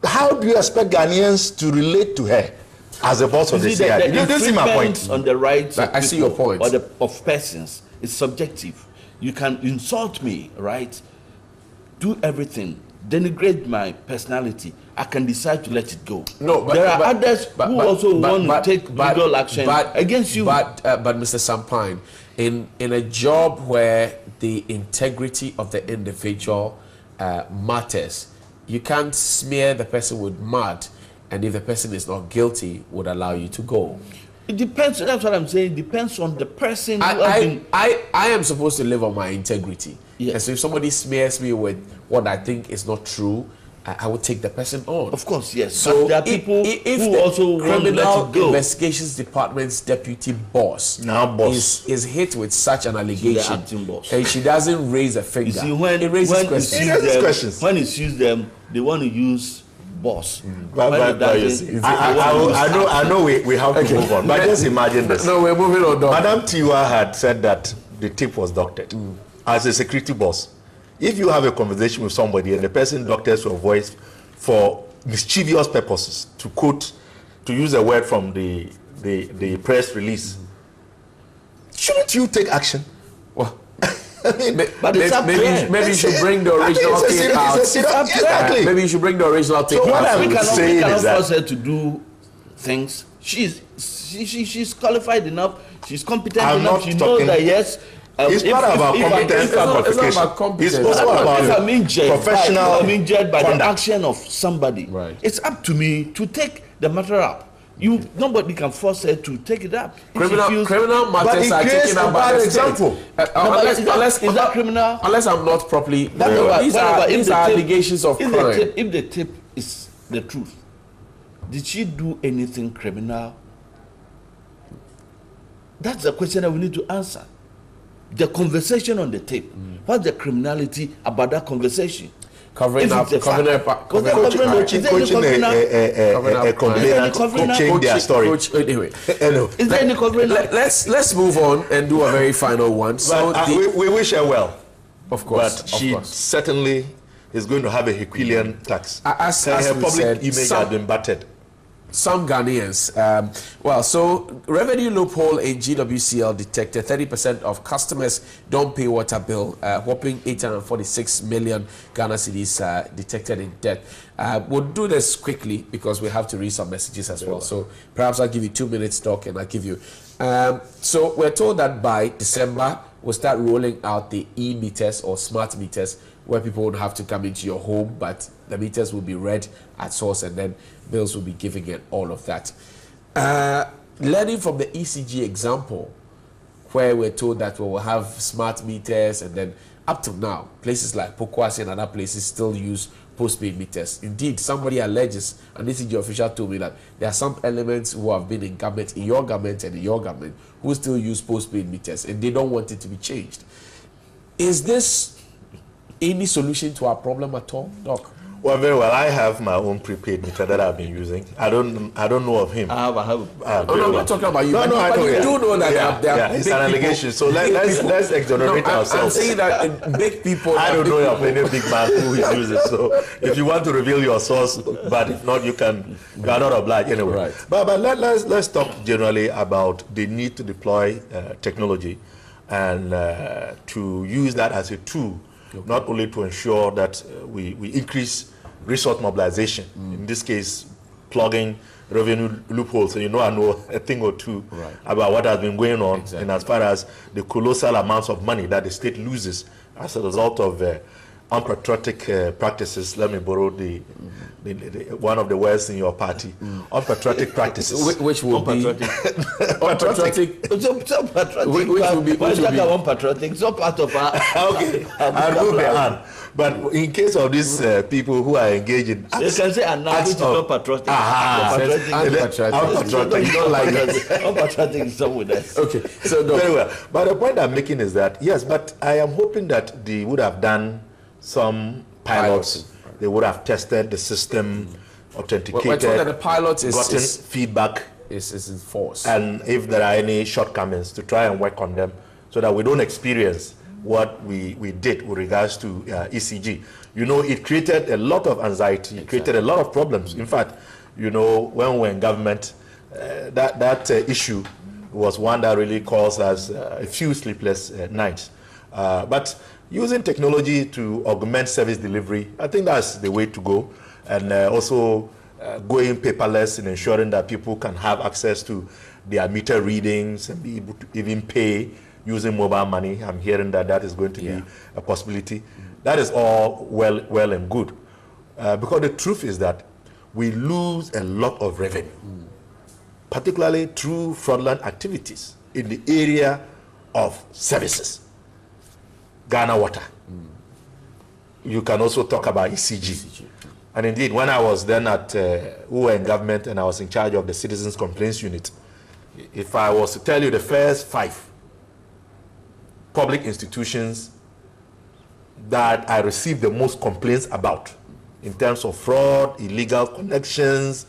how do you expect Ghanaians to relate to her as a boss of the CID? You see my point on the rights. I see your point. Or of persons. It's subjective. You can insult me, right? Do everything, denigrate my personality. I can decide to let it go. No, but there are others who also want to take legal action against you. But Mr. Sampine, in a job where the integrity of the individual matters, you can't smear the person with mud, and if the person is not guilty, would allow you to go. It depends. That's what I'm saying. It depends on the person. I am supposed to live on my integrity. Yes. And so if somebody smears me with what I think is not true, I would take the person on. Of course, yes. So but there are people if who the also want to let Criminal it go. Investigations Department's deputy boss, is hit with such an allegation, and she doesn't raise a finger, you see, when it raises questions. When it suits them, they want to use boss. But you see, I know we have to move on, but just imagine this. No, we're moving on. Madam Tiwa had said that the tip was doctored. As a security boss, if you have a conversation with somebody and the person doctors your voice for mischievous purposes, to use a word from the press release, shouldn't you take action? Well, I mean, but maybe you should bring the original tape out. Exactly. Maybe you should bring the original tape So out. what we cannot force her to do things. She's qualified enough. She's competent enough. She knows that yes. It's not about competence and qualification. It's also about if I'm injured by conduct. the action of somebody. Right. It's up to me to take the matter up. Nobody can force her to take it up. Criminal matters are taken up by the example. Unless is that criminal? Unless I'm not properly. These are allegations of crime. If the tip is the truth, did she do anything criminal? That's the question that we need to answer. The conversation on the tape. What's the criminality about that conversation? Covering up, coaching their story. Anyway, is there any covering up? Let's move on and do a very final one. So we wish her well, of course. But she certainly is going to have a Herculean tax. As her we public said, image has been battered. Some Ghanaians, so revenue loophole in GWCL detected. 30% of customers don't pay water bill, whopping 846 million Ghana cedis detected in debt. We'll do this quickly because we have to read some messages as well. So perhaps I'll give you 2 minutes talk and I'll give you. So we're told that by December, we'll start rolling out the e-meters or smart meters where people won't have to come into your home, but the meters will be read at source and then bills will be given and all of that. Learning from the ECG example, where we're told that we will have smart meters, and then up to now, places like Pokwasi and other places still use post-paid meters. Indeed, somebody alleges, and ECG official told me that there are some elements who have been in government, in your government and in your government, who still use post-paid meters, and they don't want it to be changed. Is this any solution to our problem at all, Doc? Well, very well. I have my own prepaid meter that I've been using. I don't know of him. I have. I'm not talking about you. No, I know. You do know that there are it's an allegation. So let's exonerate ourselves. I'm saying that big people. I don't know of any big man who uses it. So if you want to reveal your source, but if not, you are not obliged anyway. Right. But let's talk generally about the need to deploy technology and to use that as a tool. Okay. Not only to ensure that we increase resource mobilization, in this case, plugging revenue loopholes. And I know a thing or two about what has been going on, and as far as the colossal amounts of money that the state loses as a result of unpatriotic practices. Let me borrow the one of the words in your party. Unpatriotic practices. Which will be unpatriotic. Which will be unpatriotic. It's not part of our. Okay, I'll move the hand. But in case of these people who are engaged in they can say unpatriotic. Unpatriotic. You don't like that. Unpatriotic is not with us. Okay, so very well. But the point I'm making is that yes, but I am hoping that they would have done some pilots. They would have tested the system, authenticated. We're told that the pilot gotten feedback. Is in force. And if there are any shortcomings, to try and work on them so that we don't experience what we did with regards to ECG. It created a lot of anxiety, it created a lot of problems. In fact, when we're in government, that issue was one that really caused us a few sleepless nights. But using technology to augment service delivery, I think that's the way to go. And also going paperless and ensuring that people can have access to their meter readings and be able to even pay using mobile money. I'm hearing that is going to be a possibility. That is all well and good. Because the truth is that we lose a lot of revenue, particularly through fraudulent activities in the area of services. Ghana Water. You can also talk about ECG. And indeed, when I was then at we were in government and I was in charge of the Citizens Complaints Unit, if I was to tell you the first 5 public institutions that I received the most complaints about in terms of fraud, illegal connections,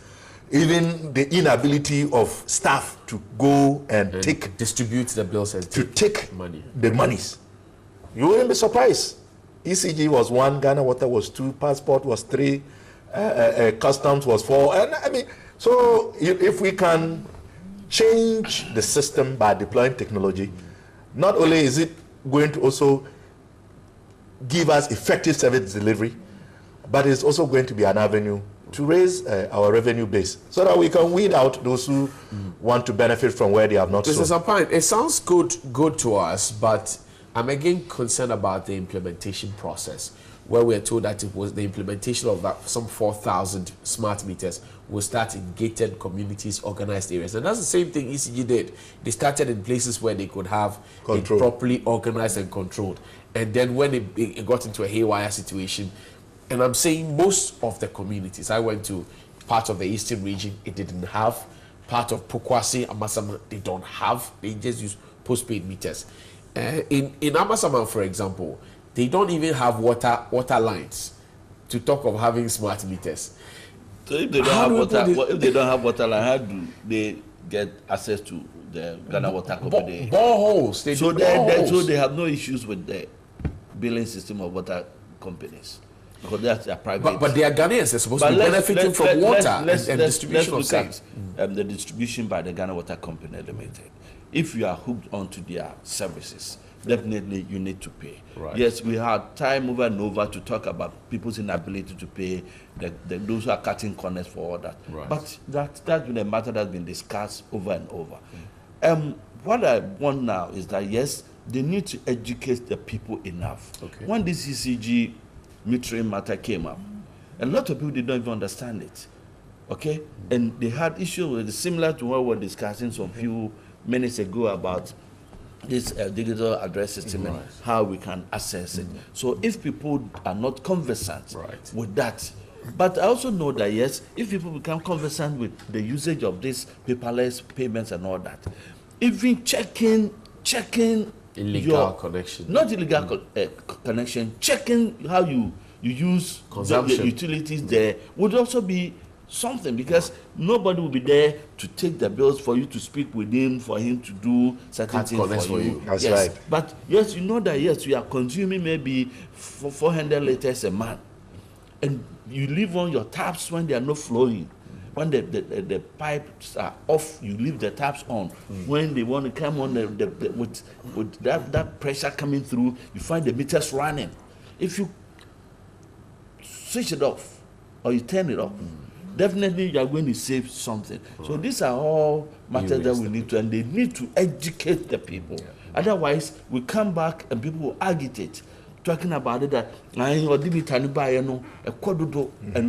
even the inability of staff to go and distribute the bills and take money. The monies. You wouldn't be surprised. ECG was 1, Ghana Water was 2, Passport was 3, Customs was 4. And I mean, so if we can change the system by deploying technology, not only is it going to also give us effective service delivery, but it's also going to be an avenue to raise our revenue base so that we can weed out those who want to benefit from where they have not sold. Mr. Sampine, it sounds good to us, but I'm again concerned about the implementation process, where we're told that it was the implementation of some 4,000 smart meters will start in gated communities, organized areas. And that's the same thing ECG did. They started in places where they could have it properly organized and controlled. And then when it got into a haywire situation, and I'm saying most of the communities, I went to part of the eastern region, it didn't have. Part of Pokwase, Amasama, they don't have. They just use postpaid meters. In Amasama, for example, they don't even have water lines, to talk of having smart meters. So if they don't have water line, how do they get access to the Ghana Water Company? Boreholes. So they have no issues with the billing system of water companies, because that's a private. But they are Ghanaians. They're supposed to be benefiting from water and distribution of service. The distribution by the Ghana Water Company Limited. If you are hooked onto their services, definitely you need to pay. Right. Yes, we had time over and over to talk about people's inability to pay, those who are cutting corners for all that. Right. But that's been a matter that's been discussed over and over. What I want now is that, yes, they need to educate the people enough. Okay. When this ECG metering matter came up, a lot of people did not even understand it. Okay? And they had issues with it, similar to what we were discussing some few minutes ago about this digital address system and how we can access it. So if people are not conversant with that, but I also know that, yes, if people become conversant with the usage of these paperless payments and all that, even checking illegal connection, not illegal connection, checking how you use the utilities there would also be something, because nobody will be there to take the bills for you to speak with him, for him to do certain things for you. That's right. But yes, you know that, yes, you are consuming maybe 400 liters a month, and you leave on your taps when they are not flowing. When the pipes are off, you leave the taps on. When they want to come on with that pressure coming through, you find the meters running. If you switch it off or you turn it off, definitely you are going to save something. So these are all matters that we need to, and they need to educate the people. Otherwise, we come back and people will agitate, talking about it that and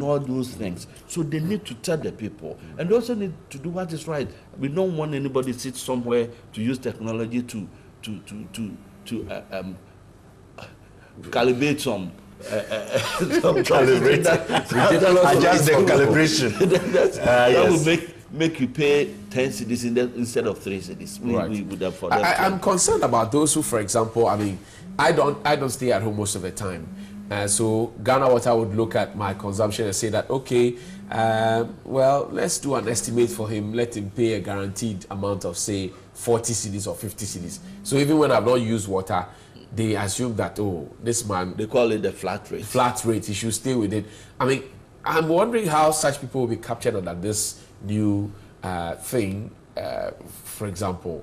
all those things. So they need to tell the people, and they also need to do what is right. We don't want anybody to sit somewhere to use technology to calibrate some. Calibrate. Adjust the calibration. That will make you pay 10 cedis instead of 3 cedis. We would have for that. I'm concerned about those who, for example, I mean, I don't stay at home most of the time. So Ghana Water would look at my consumption and say that, okay, well, let's do an estimate for him. Let him pay a guaranteed amount of, say, 40 cedis or 50 cedis. So even when I've not used water, they assume that, oh, this man... They call it the flat rate. Flat rate, he should stay with it. I mean, I'm wondering how such people will be captured under this new thing, for example.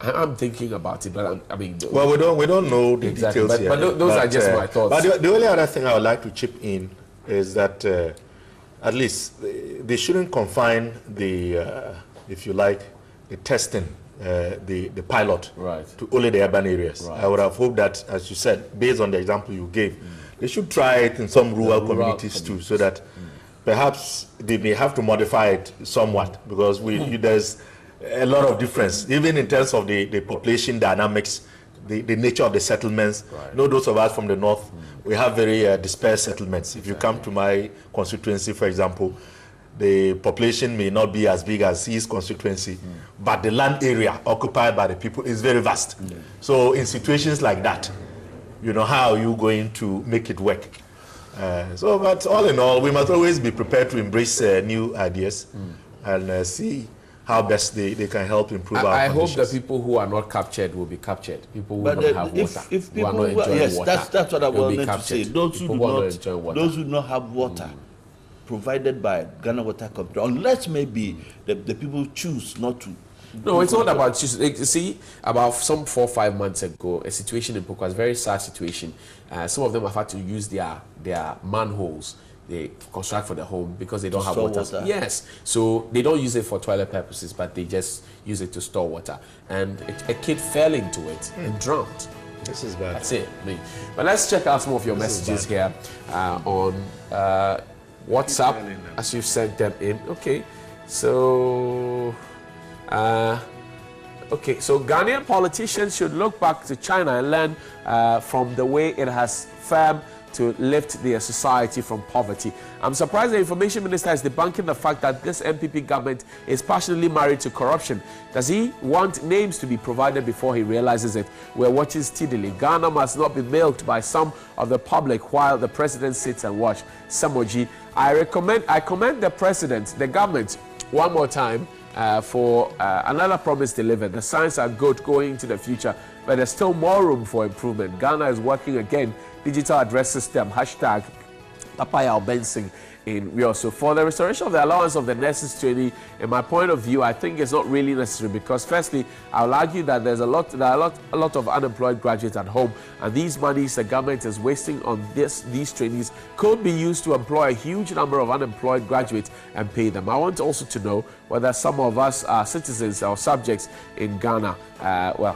I'm thinking about it, but I mean... Well, we don't know the details but, yet. But those are just my thoughts. But the only other thing I would like to chip in is that at least they shouldn't confine the, if you like, the testing, the pilot to only the urban areas. I would have hoped that, as you said, based on the example you gave, they should try it in some rural communities too, so that perhaps they may have to modify it somewhat, because there's a lot of difference, even in terms of the population dynamics, the nature of the settlements. You know, those of us from the north, we have very dispersed settlements. If you come to my constituency, for example, the population may not be as big as his constituency, but the land area occupied by the people is very vast. So in situations like that, you know, how are you going to make it work? But all in all, we must always be prepared to embrace new ideas and see how best they can help improve our conditions. I hope the people who are not captured will be captured. People who don't have water. If people who are not enjoying water, that's what I wanted to say. Those who do not have water provided by Ghana Water Company, unless maybe the people choose not to. No, it's not about choosing. See, about some 4 or 5 months ago, a situation in Pokwa, a very sad situation. Some of them have had to use their manholes they construct for the home because they don't have water. Yes, so they don't use it for toilet purposes, but they just use it to store water. And a kid fell into it and drowned. This is bad. That's it. But let's check out some of your messages here on WhatsApp as you've sent them in. Okay, so Ghanaian politicians should look back to China and learn from the way it has fared to lift their society from poverty. I'm surprised the information minister is debunking the fact that this MPP government is passionately married to corruption. Does he want names to be provided before he realizes it? We're watching steadily. Ghana must not be milked by some of the public while the president sits and watch. Samoji, I commend the president, the government, one more time for another promise delivered. The signs are good going into the future, but there's still more room for improvement. Ghana is working again. Digital address system, hashtag Papaya Bensing in Rio. So for the restoration of the allowance of the nurses training, in my point of view, I think it's not really necessary because firstly, I'll argue that there are a lot of unemployed graduates at home, and these monies the government is wasting on these trainees could be used to employ a huge number of unemployed graduates and pay them. I want also to know whether some of us are citizens or subjects in Ghana.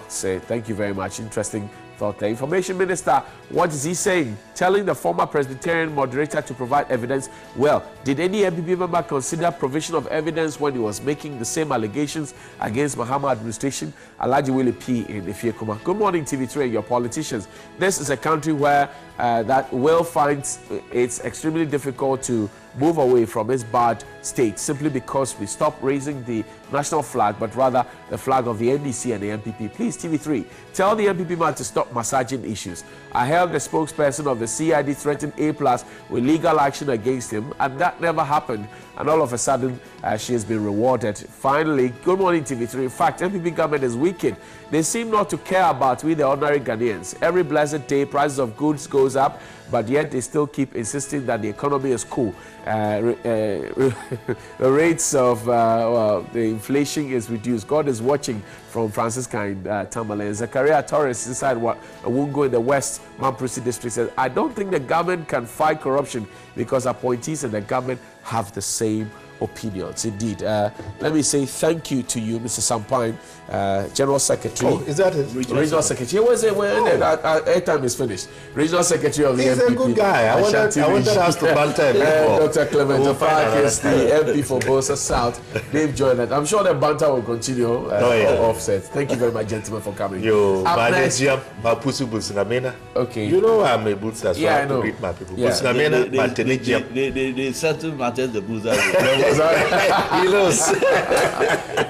Say thank you very much. Interesting thought. The information minister, what is he saying? Telling the former Presbyterian moderator to provide evidence. Well, did any MPP member consider provision of evidence when he was making the same allegations against Mahama administration? Alhaji Willie P. in Ifiekuma. Good morning, TV3 and your politicians. This is a country where that will find it's extremely difficult to move away from its bad state simply because we stop raising the national flag, but rather the flag of the NDC and the MPP. Please, TV3, tell the MPP man to stop massaging issues. I heard the spokesperson of the CID threaten A+ with legal action against him, and that never happened. And all of a sudden, she has been rewarded. Finally, good morning, TV3. In fact, MPP government is wicked. They seem not to care about we, the ordinary Ghanaians. Every blessed day, prices of goods goes up, but yet they still keep insisting that the economy is cool. The rates of the inflation is reduced. God is watching, from Franciscan Tamale. Zachariah Torres inside Wungo in the West Mamprisi district says, I don't think the government can fight corruption because appointees in the government have the same opinions. Indeed. Let me say thank you to you, Mr. Sampine, General Secretary. Oh, is that it? Regional Secretary. Where is it? When our airtime is finished. Regional Secretary of the MPP. He's a good guy. I wanted us to banter Dr. Clement Opak is the MP for Bosa South. They've joined us. I'm sure the banter will continue offset. Thank you very much, gentlemen, for coming. Okay. You know I'm a Bulsa, so I have to greet my people. They settle matters the Bulsa.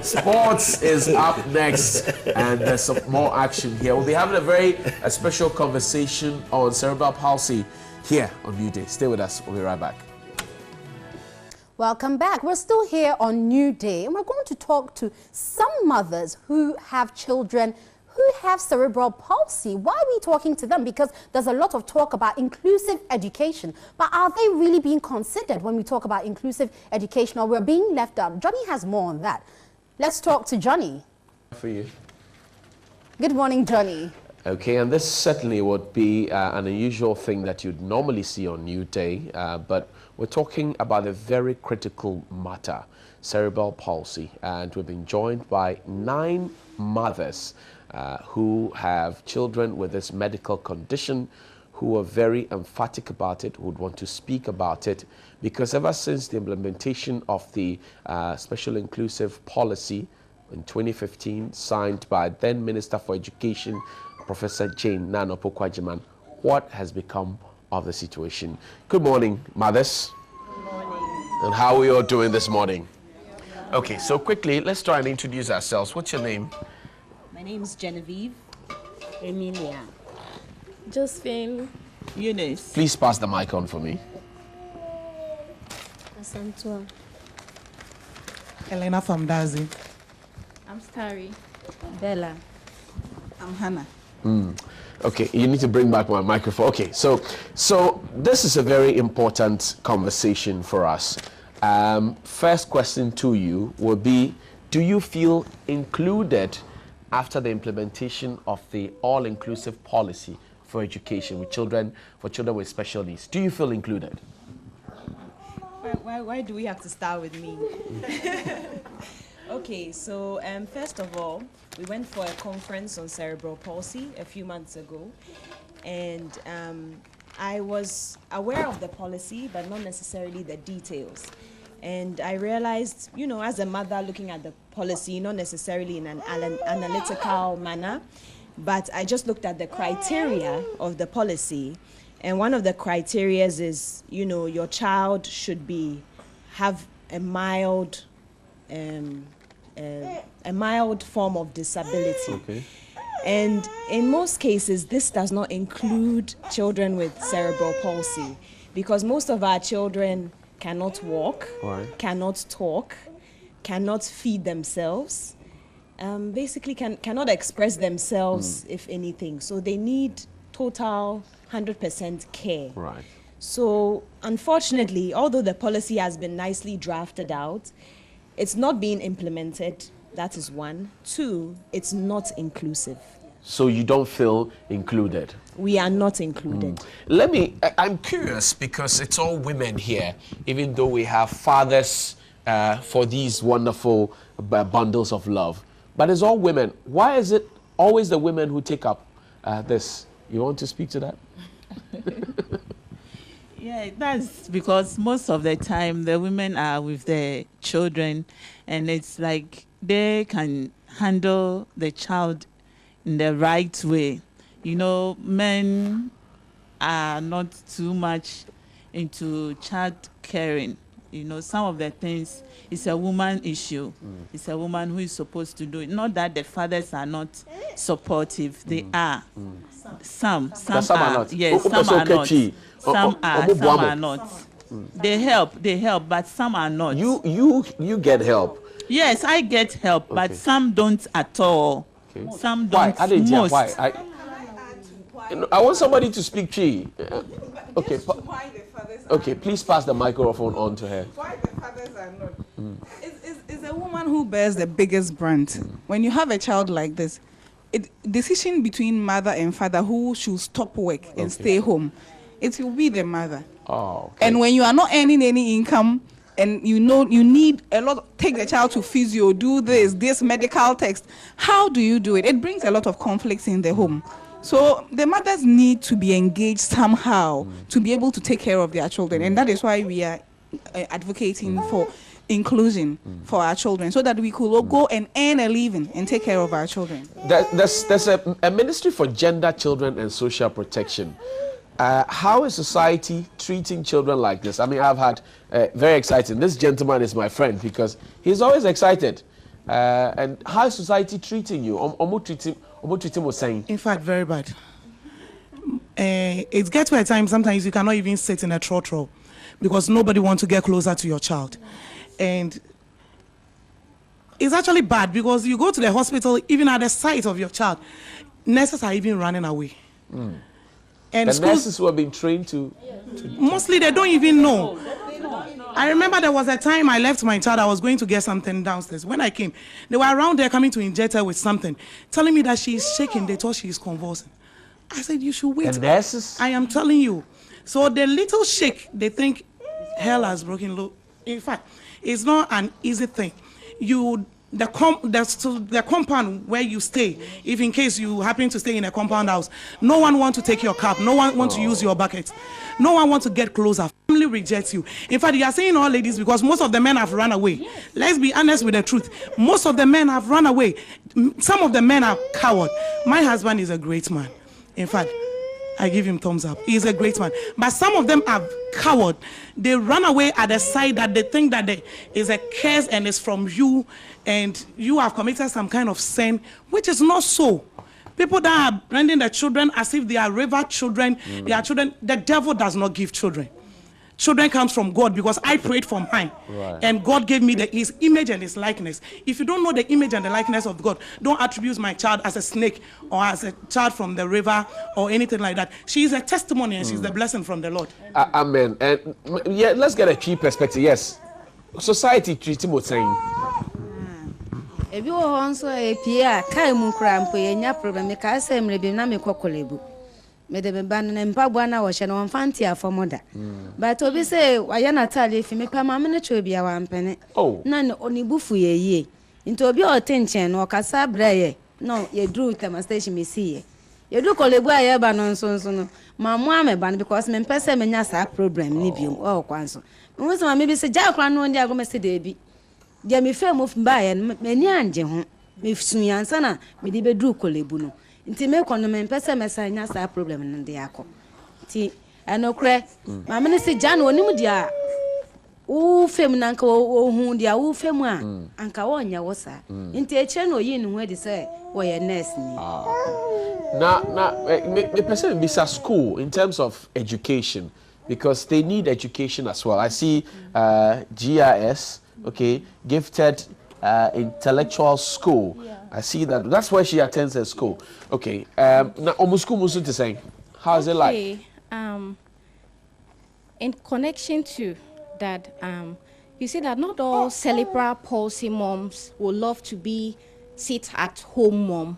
Sports is up next, and there's some more action here. We'll be having a very special conversation on cerebral palsy here on NewDay. Stay with us. We'll be right back. Welcome back. We're still here on NewDay, and we're going to talk to some mothers who have children who have cerebral palsy. Why are we talking to them? Because there's a lot of talk about inclusive education, but are they really being considered when we talk about inclusive education, or we're being left out? Johnny has more on that. Let's talk to Johnny. For you. Good morning, Johnny. Okay, and this certainly would be an unusual thing that you'd normally see on NewDay, but we're talking about a very critical matter, cerebral palsy, and we've been joined by 9 mothers who have children with this medical condition, who are very emphatic about it, would want to speak about it, because ever since the implementation of the Special Inclusive Policy in 2015, signed by then Minister for Education, Professor Jane Nano Pokwajiman, what has become of the situation. Good morning, mothers. Good morning. And how are we all doing this morning? Okay, so quickly, let's try and introduce ourselves. What's your name? My name is Genevieve. Emilia. Josephine. Eunice. Please pass the mic on for me. Asantua. Elena from Dazi. I'm Starry. Bella. I'm Hannah. Okay, you need to bring back my microphone. Okay, so this is a very important conversation for us. First question to you will be, do you feel included after the implementation of the all-inclusive policy for education with children, for children with special needs? Do you feel included? Why do we have to start with me? Okay, so first of all, we went for a conference on cerebral palsy a few months ago, and I was aware of the policy, but not necessarily the details. And I realized, you know, as a mother looking at the policy, not necessarily in an analytical manner, but I just looked at the criteria of the policy. And one of the criteria is, you know, your child should have a mild form of disability. Okay. And in most cases, this does not include children with cerebral palsy, because most of our children cannot walk, cannot talk, cannot feed themselves, basically cannot express themselves, if anything. So they need total 100% care. Right. So unfortunately, although the policy has been nicely drafted out, it's not being implemented. That is one. Two, it's not inclusive. So you don't feel included? We are not included. I'm curious because it's all women here, even though we have fathers for these wonderful bundles of love. But it's all women. Why is it always the women who take up this? You want to speak to that? Yeah, that's because most of the time the women are with their children, and it's like they can handle the child in the right way. You know, men are not too much into child caring. You know, some of the things, it's a woman issue. It's a woman who is supposed to do it. Not that the fathers are not supportive. They are. Some are not. Yes, some are not. Some are not. They help, but some are not. You get help. Yes, I get help, but some don't at all. Okay. Some don't. Most. Why? I want somebody to speak Chi. Okay. Okay, please pass the microphone on to her. Why the fathers are not? It's a woman who bears the biggest brunt. When you have a child like this, decision between mother and father who should stop work and stay home, it will be the mother. Oh. Okay. And when you are not earning any income, and you know you need a lot, take the child to physio, do this medical text, how do you do it? It brings a lot of conflicts in the home. So the mothers need to be engaged somehow to be able to take care of their children, and that is why we are advocating for inclusion for our children, so that we could go and earn a living and take care of our children. There's a Ministry for Gender, Children and Social Protection. How is society treating children like this? I mean, I've had very exciting. This gentleman is my friend because he's always excited. And how is society treating you? In fact, very bad. It gets to a time sometimes you cannot even sit in a trotro because nobody wants to get closer to your child. And it's actually bad because you go to the hospital, even at the sight of your child, nurses are even running away. And the nurses who have been trained to mostly they don't even know. I remember there was a time I left my child. I was going to get something downstairs. When I came, they were around there coming to inject her with something, telling me that she is shaking. They thought she is convulsing. I said, you should wait. The nurses? I am telling you. So the little shake, they think hell has broken loose. In fact, it's not an easy thing. The compound where you stay, if in case you happen to stay in a compound house, no one wants to take your cup, no one wants to use your bucket, no one wants to get closer. Family rejects you. In fact, you are saying all ladies because most of the men have run away. Let's be honest with the truth. Most of the men have run away. Some of the men are coward. My husband is a great man. In fact, I give him thumbs up. He's a great man. But some of them are coward. They run away at the side that they think that there is a curse and it's from you, and you have committed some kind of sin, which is not so. People that are branding their children as if they are river children, they are children. The devil does not give children. Children comes from God, because I prayed for mine. Right. And God gave me his image and his likeness. If you don't know the image and the likeness of God, don't attribute my child as a snake or as a child from the river or anything like that. She is a testimony and she's the blessing from the Lord. Amen. And yeah, let's get a key perspective. Yes. Society treats him with saying. If you also a Pia, Kaimu Crampo, and your problem, make us a maybe Namiko Kolebu. Madame Bannon and Pabuana was an infantia for mother. But to be say, why not tell if you make a mamma to be a 1 penny? Oh, none only buffu ye. Into your attention or Casabraye. No, ye drew them station me see. You do call a boy banon so. Mamma ban because men person menyasa problem nibium or quanso. Most of maybe say Jack ran one diagram Debbie. Dear me fair move by and many angel. If Sunyan Sana, me debe drew colebuno. Nti me kono me pese mesanya sa problem no de akọ ti enokre ma me se Jan onim dia wo fem na nka wo hu dia wo fem a anka wo nya wo sa nti eche no yi ni hu de se wo ye nurse ni me pese be school in terms of education, because they need education as well. I see GIS, okay, gifted intellectual school. Yeah. I see that. That's why she attends a school. Okay. Now, Omusku to say, how is it like? In connection to that, you see that not all cerebral palsy moms would love to be sit-at-home mom.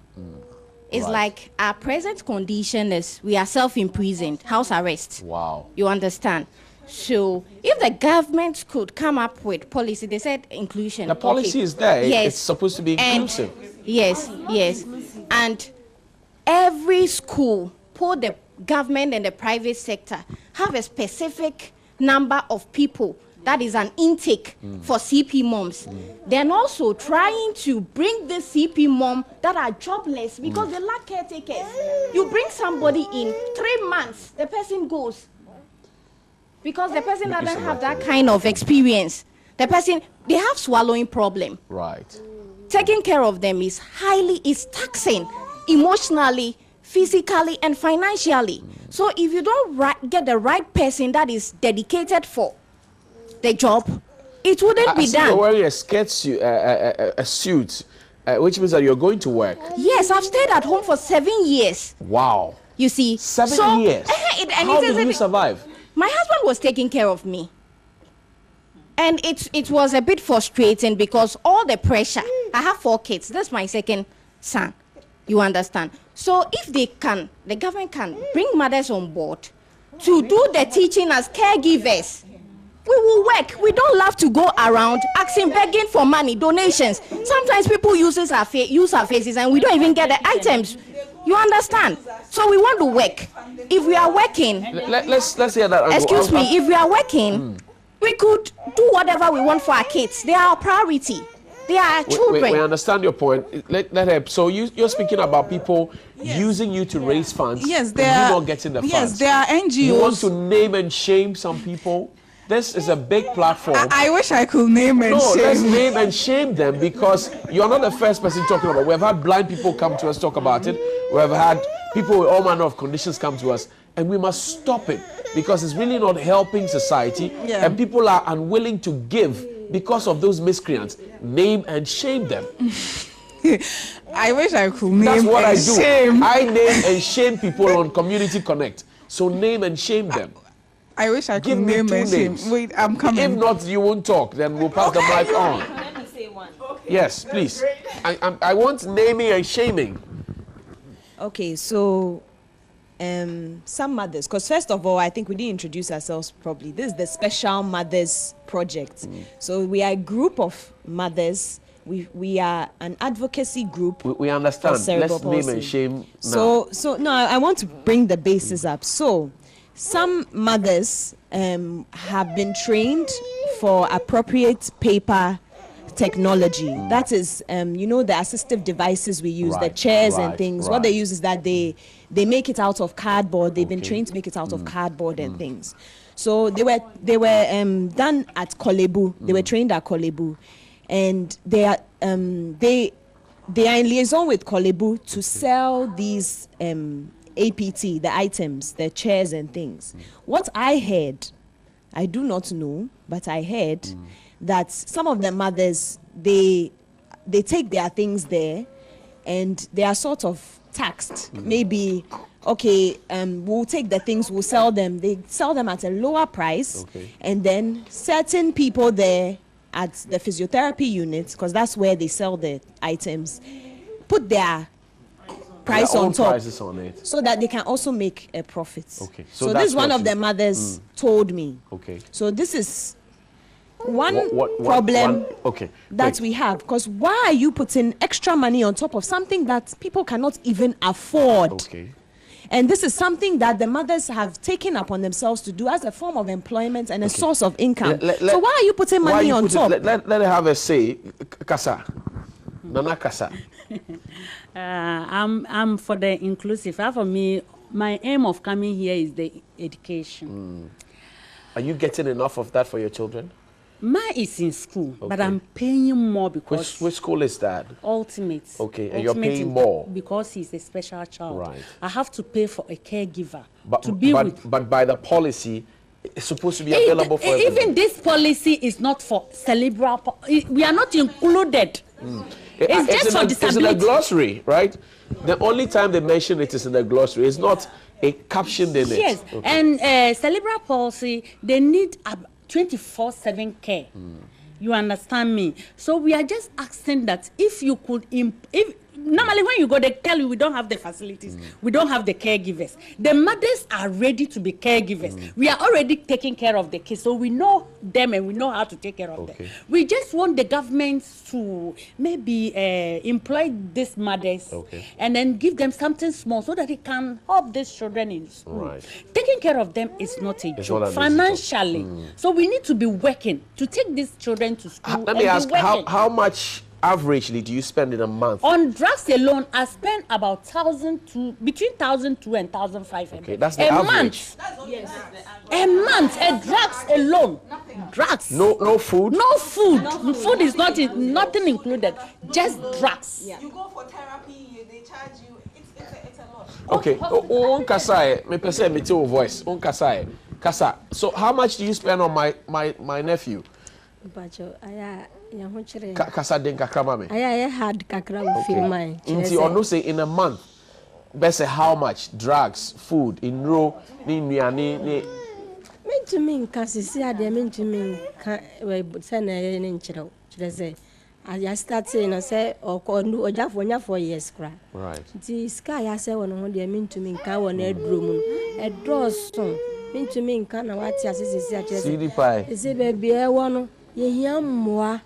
It's like our present condition is we are self-imprisoned, house arrest. Wow. You understand? So if the government could come up with policy, they said inclusion. The policy is there. Yes. It's supposed to be inclusive. Yes. And every school, both the government and the private sector, have a specific number of people. That is an intake for CP moms. They're also trying to bring the CP mom that are jobless because they lack caretakers. You bring somebody in, 3 months, the person goes. Because the person doesn't have that kind of experience. The person, they have swallowing problem. Right. Taking care of them is taxing emotionally, physically, and financially. So if you don't get the right person that is dedicated for the job, it wouldn't be done. You're wearing a suit, which means that you're going to work. Yes, I've stayed at home for 7 years. Wow. You see. 7 years? How did you survive? My husband was taking care of me. And it was a bit frustrating because all the pressure. I have 4 kids. That's my second son. You understand? So if the government can bring mothers on board to do the teaching as caregivers, we will work. We don't love to go around asking, begging for money, donations. Sometimes people use our faces and we don't even get the items. You understand? So we want to work. If we are working, let's hear that. Excuse me. If we are working, we could do whatever we want for our kids. They are our priority. They are our children. We understand your point. So you're speaking about people using you to raise funds. Yes, they are not getting the funds. Yes, there are NGOs. You want to name and shame some people. This is a big platform. I wish I could name and shame. No, let's name and shame them, because you're not the first person talking about it. We've had blind people come to us talk about it. We've had people with all manner of conditions come to us. And we must stop it, because it's really not helping society. Yeah. And people are unwilling to give because of those miscreants. Name and shame them. I wish I could name That's what and I do. Shame. I name and shame people on Community Connect. So name and shame them. I wish I could name and shame. Wait, I'm coming. If not, you won't talk. Then we'll pass the mic on. Let me say one. Okay. Yes, please. I want naming and shaming. Okay, so some mothers, because first of all, I think we didn't introduce ourselves properly. This is the Special Mothers Project. So we are a group of mothers. We are an advocacy group. We understand. Let's name and shame now. So no, I want to bring the basis up. So some mothers have been trained for appropriate paper technology. That is, you know, the assistive devices we use, the chairs and things. What they use is that they make it out of cardboard. They've been trained to make it out of cardboard and things. So they were done at Kolebu. They were trained at Kolebu, and they are in liaison with Kolebu to sell these APT, the items, the chairs and things. What I heard, I do not know, but I heard that some of the mothers, they take their things there and they are sort of taxed. Maybe, okay, we'll take the things, we'll sell them. They sell them at a lower price, and then certain people there at the physiotherapy units, because that's where they sell the items, put their price on top on it, so that they can also make a profit. Okay. So this is one of the mothers told me. Okay. So this is one problem that we have, because why are you putting extra money on top of something that people cannot even afford? Okay. And this is something that the mothers have taken upon themselves to do as a form of employment and a source of income. So why are you putting money on top? Let her have a say. Kasa. Nana Kasa. I'm for the inclusive. For me, my aim of coming here is the education. Are you getting enough of that for your children? Mine is in school, but I'm paying more because... Which school is that? Ultimate. Okay, and you're paying more? Because he's a special child. Right. I have to pay for a caregiver but, to be with... But by the policy, it's supposed to be available for everyone. Even this policy is not for cerebral... We are not included. It's just for disability. It's in the glossary, right? The only time they mention it is in the glossary. It's not a caption in it. Yes, and cerebral palsy, they need 24/7 care. You understand me? So we are just asking that if you could, normally when you go, they tell you we don't have the facilities, we don't have the caregivers. The mothers are ready to be caregivers. We are already taking care of the kids, so we know them and we know how to take care of them. We just want the government to maybe employ these mothers and then give them something small so that they can help these children in school. Taking care of them is not a joke financially. So we need to be working to take these children to school. Let me ask, how much averagely do you spend in a month? On drugs alone, I spend about between 1,200 and 1,500. Okay, that's the average. A month, drugs alone. Drugs. No food? No food. No. Food is nothing included. Just drugs. You go for therapy, they charge you. It's a lot. Okay. On Kasai, me pese me tell voice. On Kasai. Kasa. So how much do you spend on my nephew? Kasa den kakra mame. I had kakra with mine. Inti onu say in a month. Best how much? Drugs, food, in row, ni mean to me, Cassie, I mean to me, send a inchero. Say, I start saying, I say, or call no or just 4 years. Right. The sky, I say, when they mean to me, cow on a room, a draw song. Mean to me, can I watch as is CD pie. Is it baby? I want you more.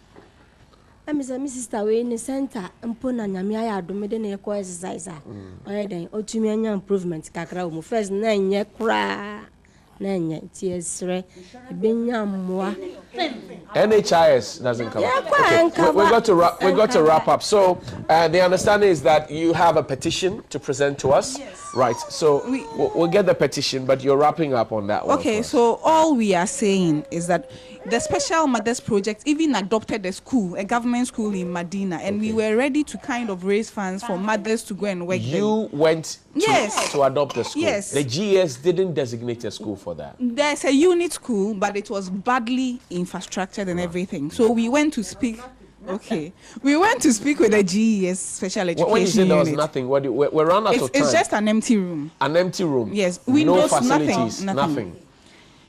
I'm a sister way in the center and put on Yamia, do me the exercise. I then, oh, to me, improvements, Kakra, first 9 year cry. NHIS doesn't come. We got to wrap up. So the understanding is that you have a petition to present to us, right? So we'll get the petition, but you're wrapping up on that one. Okay, so all we are saying is that the Special Mothers Project even adopted a school, a government school in Medina, and we were ready to kind of raise funds for mothers to go and work there. You went to adopt the school. Yes. The GS didn't designate a school for that. There's a unit school, but it was badly infrastructured and everything. So we went to speak. Okay, we went to speak with the GES Special Education When you said there was unit. Nothing, we're run out of time. It's just an empty room. An empty room. Yes, no facilities, nothing.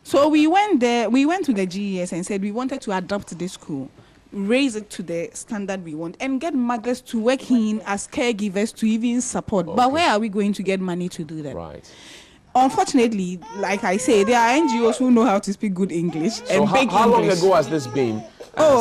So we went there. We went to the GES and said we wanted to adopt this school, raise it to the standard we want, and get mothers to work in as caregivers to even support. But where are we going to get money to do that? Right. Unfortunately, like I say, there are NGOs who know how to speak good English. So and how long ago has this been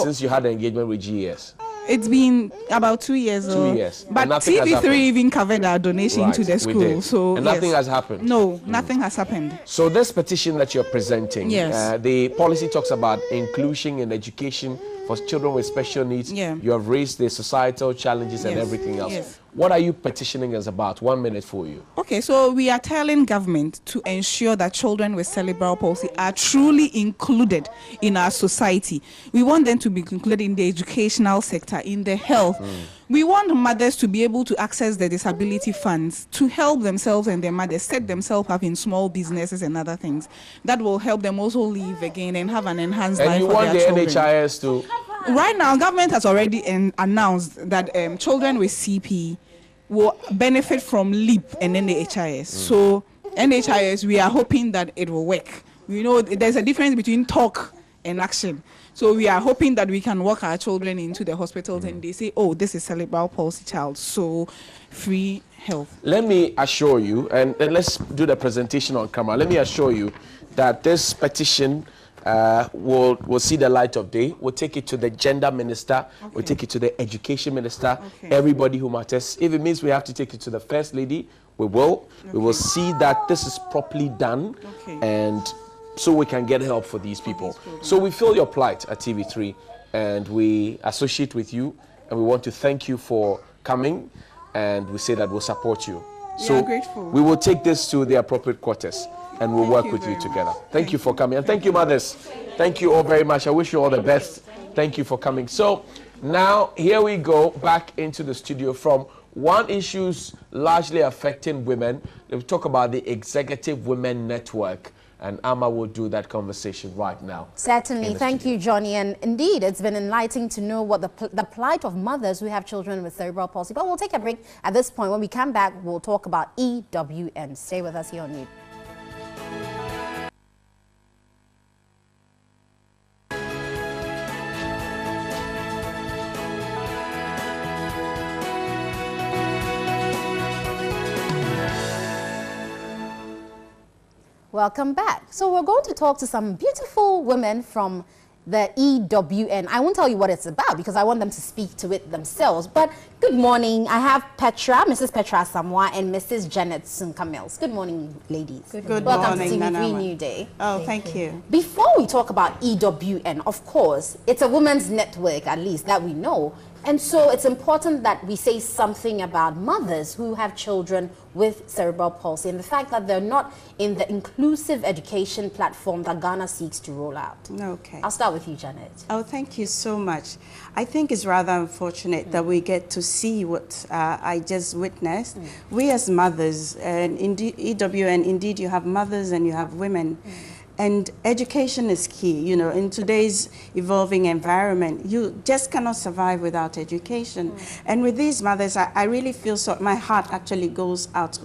since you had an engagement with GES? It's been about 2 years. 2 years. But TV3 even covered our donation to the school. So nothing has happened? No, nothing has happened. So this petition that you're presenting, the policy talks about inclusion in education for children with special needs. You have raised the societal challenges and everything else. What are you petitioning us about? 1 minute for you. Okay, so we are telling government to ensure that children with cerebral palsy are truly included in our society. We want them to be included in the educational sector, in the health. We want mothers to be able to access the disability funds to help themselves and their mothers set themselves up in small businesses and other things that will help them also live again and have an enhanced life for their children. And you want the NHIS to... Right now, government has already announced that children with CP will benefit from LEAP and NHIS. So NHIS, we are hoping that it will work. We know there's a difference between talk and action. So we are hoping that we can walk our children into the hospitals and they say, oh, this is cerebral palsy child, so free health. Let me assure you, and let's do the presentation on camera. Let me assure you that this petition will see the light of day. We'll take it to the gender minister. We'll take it to the education minister. Everybody who matters. If it means we have to take it to the first lady, we will. We will see that this is properly done, and so we can get help for these people. So we feel your plight at TV3, and we associate with you, and we want to thank you for coming, and we say that we'll support you. So we will take this to the appropriate quarters, and we'll work with you together. Thank you for coming. And thank you, mothers. Thank you all very much. I wish you all the best. Thank you for coming. So now here we go back into the studio from one issues largely affecting women. We'll talk about the Executive Women Network. And Amma will do that conversation right now. Certainly. Thank you, Johnny. And indeed, it's been enlightening to know what the plight of mothers who have children with cerebral palsy. But we'll take a break at this point. When we come back, we'll talk about EWN. Stay with us here on NewDay. Welcome back. So we're going to talk to some beautiful women from the EWN. I won't tell you what it's about because I want them to speak to it themselves. But good morning. I have Petra, Mrs. Petra Samoa, and Mrs. Janet Sunkamils. Good morning, ladies. Good Welcome morning, to TV3 Nana. NewDay. Oh, thank you. Before we talk about EWN, of course, it's a women's network, at least, that we know. And so it's important that we say something about mothers who have children with cerebral palsy and the fact that they're not in the inclusive education platform that Ghana seeks to roll out. Okay. I'll start with you, Janet. Oh, thank you so much. I think it's rather unfortunate that we get to see what I just witnessed. We as mothers, and indeed, EWN, indeed you have mothers and you have women. And education is key. You know, in today's evolving environment, you just cannot survive without education. And with these mothers, I really feel so, my heart actually goes out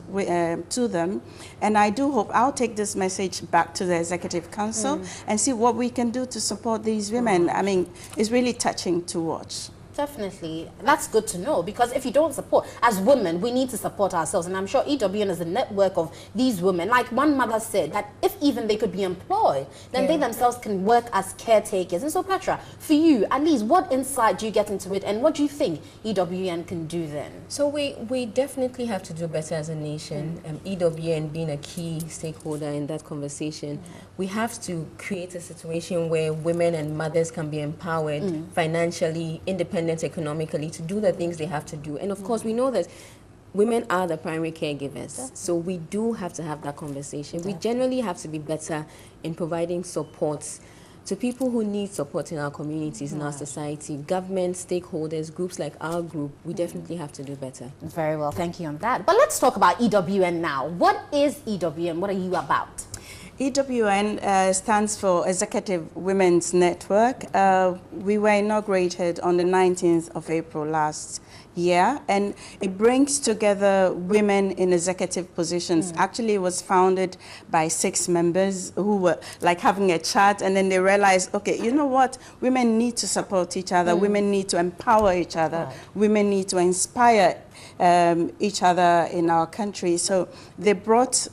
to them. And I do hope I'll take this message back to the Executive Council and see what we can do to support these women. I mean, it's really touching to watch. Definitely. That's good to know, because if you don't support, as women, we need to support ourselves. And I'm sure EWN is a network of these women. Like one mother said, that if even they could be employed, then they themselves can work as caretakers. And so, Petra, for you, at least, what insight do you get into it, and what do you think EWN can do then? So we definitely have to do better as a nation. EWN being a key stakeholder in that conversation, we have to create a situation where women and mothers can be empowered financially, independent economically, to do the things they have to do. And of course, we know that women are the primary caregivers. So we do have to have that conversation. We generally have to be better in providing support to people who need support in our communities, in our society, government, stakeholders, groups like our group. We definitely have to do better. Very well, thank you on that. But let's talk about EWN now. What is EWN? What are you about? EWN stands for Executive Women's Network. We were inaugurated on the 19th of April last year, and it brings together women in executive positions. Actually, it was founded by 6 members who were like having a chat, and then they realized, okay, you know what? Women need to support each other. Women need to empower each other. Women need to inspire each other in our country. So they brought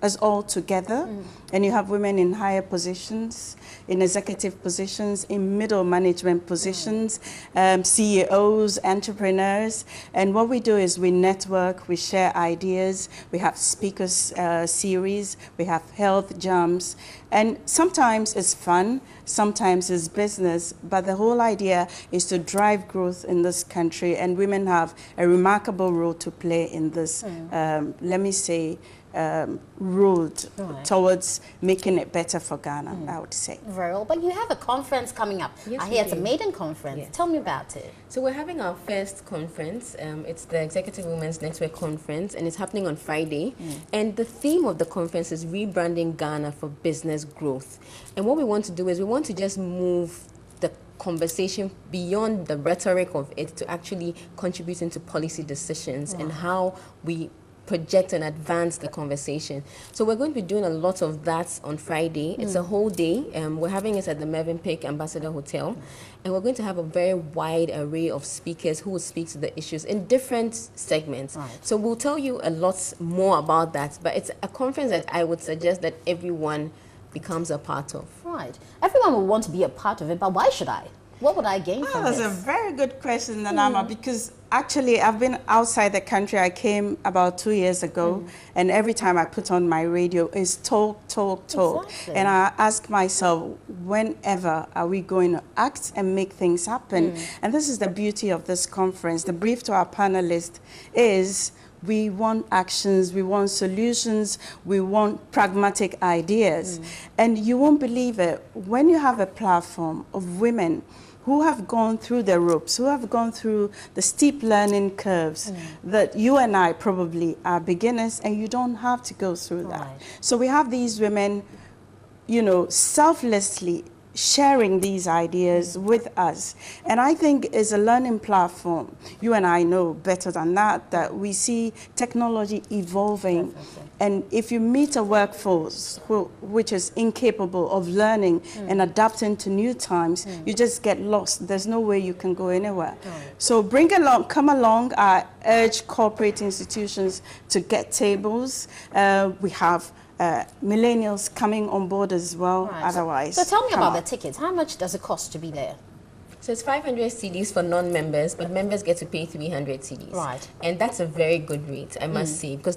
us all together, and you have women in higher positions, in executive positions, in middle management positions, CEOs, entrepreneurs. And what we do is we network, we share ideas, we have speakers series, we have health jams, and sometimes it's fun, sometimes it's business, but the whole idea is to drive growth in this country, and women have a remarkable role to play in this, let me say, road towards making it better for Ghana, I would say. Very well. But you have a conference coming up. Yes, I hear it's a maiden conference. Yes. Tell me about it. So we're having our first conference. It's the Executive Women's Network Conference, and it's happening on Friday. And the theme of the conference is rebranding Ghana for business growth. And what we want to do is we want to just move the conversation beyond the rhetoric of it to actually contributing to policy decisions and how we project and advance the conversation. So we're going to be doing a lot of that on Friday. It's a whole day. We're having it at the Mervyn Peck Ambassador Hotel. And we're going to have a very wide array of speakers who will speak to the issues in different segments. So we'll tell you a lot more about that. But it's a conference that I would suggest that everyone becomes a part of. Right. Everyone will want to be a part of it, but why should I? What would I gain from this? That's a very good question, Nanama, because actually I've been outside the country. I came about 2 years ago, and every time I put on my radio, it's talk. Exactly. And I ask myself, whenever are we going to act and make things happen? And this is the beauty of this conference. The brief to our panelists is, we want actions, we want solutions, we want pragmatic ideas. And you won't believe it, when you have a platform of women who have gone through the ropes, who have gone through the steep learning curves, that you and I probably are beginners, and you don't have to go through that. So we have these women, you know, selflessly sharing these ideas with us. And I think it's a learning platform. You and I know better than that we see technology evolving. And if you meet a workforce which is incapable of learning and adapting to new times, you just get lost. There's no way you can go anywhere. So come along. I urge corporate institutions to get tables. We have millennials coming on board as well, otherwise. So tell me about the tickets. How much does it cost to be there? So it's 500 cedis for non-members, but members get to pay 300 cedis. Right. And that's a very good rate, I must say, because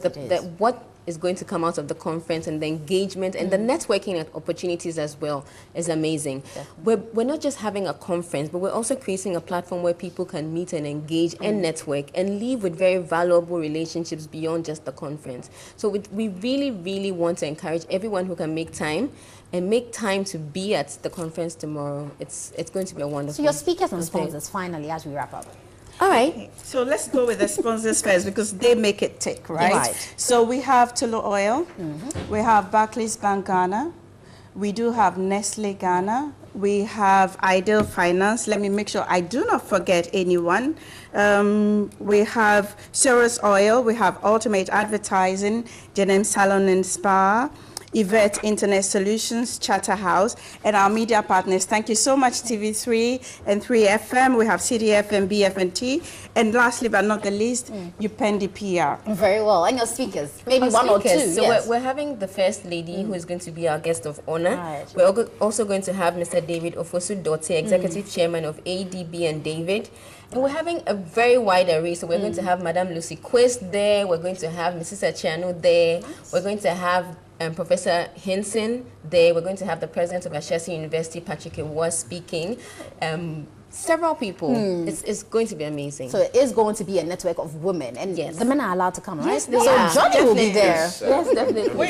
what is going to come out of the conference and the engagement and the networking opportunities as well is amazing. We're not just having a conference, but we're also creating a platform where people can meet and engage and network and leave with very valuable relationships beyond just the conference. So we really, really want to encourage everyone who can make time to be at the conference tomorrow. It's going to be a wonderful. So your speakers and sponsors, finally, as we wrap up. All right. Okay. So let's go with the sponsors first, because they make it tick, right? So we have Tulu Oil, we have Barclays Bank Ghana, we do have Nestle Ghana, we have Ideal Finance. Let me make sure I do not forget anyone. We have Ceres Oil, we have Ultimate Advertising, Jenem Salon and Spa, Yvette Internet Solutions, Charterhouse, and our media partners. Thank you so much, TV3 and 3FM. We have CDF and BF&T. And lastly, but not the least, Upendi PR. Very well. And your speakers, maybe one or two. So we're having the First Lady, who is going to be our guest of honor. We're also going to have Mr. David Ofosu-Dote, Executive Chairman of ADB and David. And we're having a very wide array. So we're going to have Madame Lucy Quist there. We're going to have Mrs. Achiano there. We're going to have Professor Hinson there. We're going to have the president of Ashesi University, Patrick Ewa, speaking. Several people. It's going to be amazing. So it is going to be a network of women, and the men are allowed to come, right? Yes, they so are. Johnny will be there. Yes, definitely.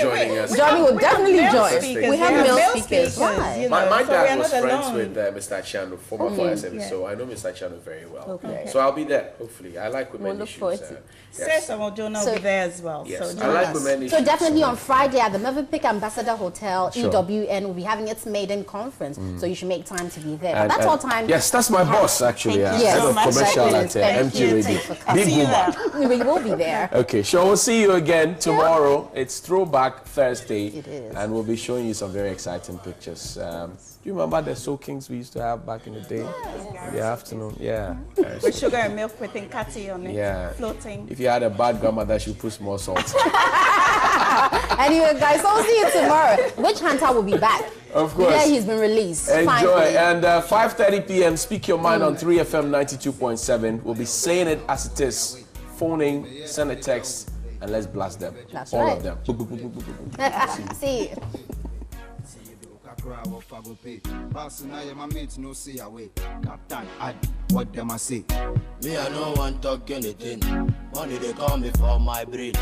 Johnny will definitely join. We have male speakers. My dad was friends with Mr. Achiano, former FSM, so I know Mr. Achiano very well. So I'll be there, hopefully. I like women issues. Cesar Modona will be there as well. Yes, so I like women issues. So definitely on Friday at the Mervyn Peck Ambassador Hotel, EWN will be having its maiden conference. So you should make time to be there. But that's all time. Yes, that's my boss, actually. Head of commercial at MG Radio. Big woman. We will be there. Okay, sure. We'll see you again tomorrow. It's Throwback Thursday. It is. And we'll be showing you some very exciting pictures. Do you remember the soakings we used to have back in the day? In the afternoon? Yeah. With sugar and milk with Nkati on it. Yeah. Floating. If you had a bad grandmother, she would put more salt. Anyway, guys, so we'll see you tomorrow. Witch Hunter will be back. Of course. Yeah, he's been released. Enjoy. Finally. And 5:30 p.m. Speak Your Mind on 3FM 92.7. We'll be saying it as it is. Phoning, send a text, and let's blast them. That's all right. of them. See you. What them I say? Me I no want talk anything. Money they call me for my brain.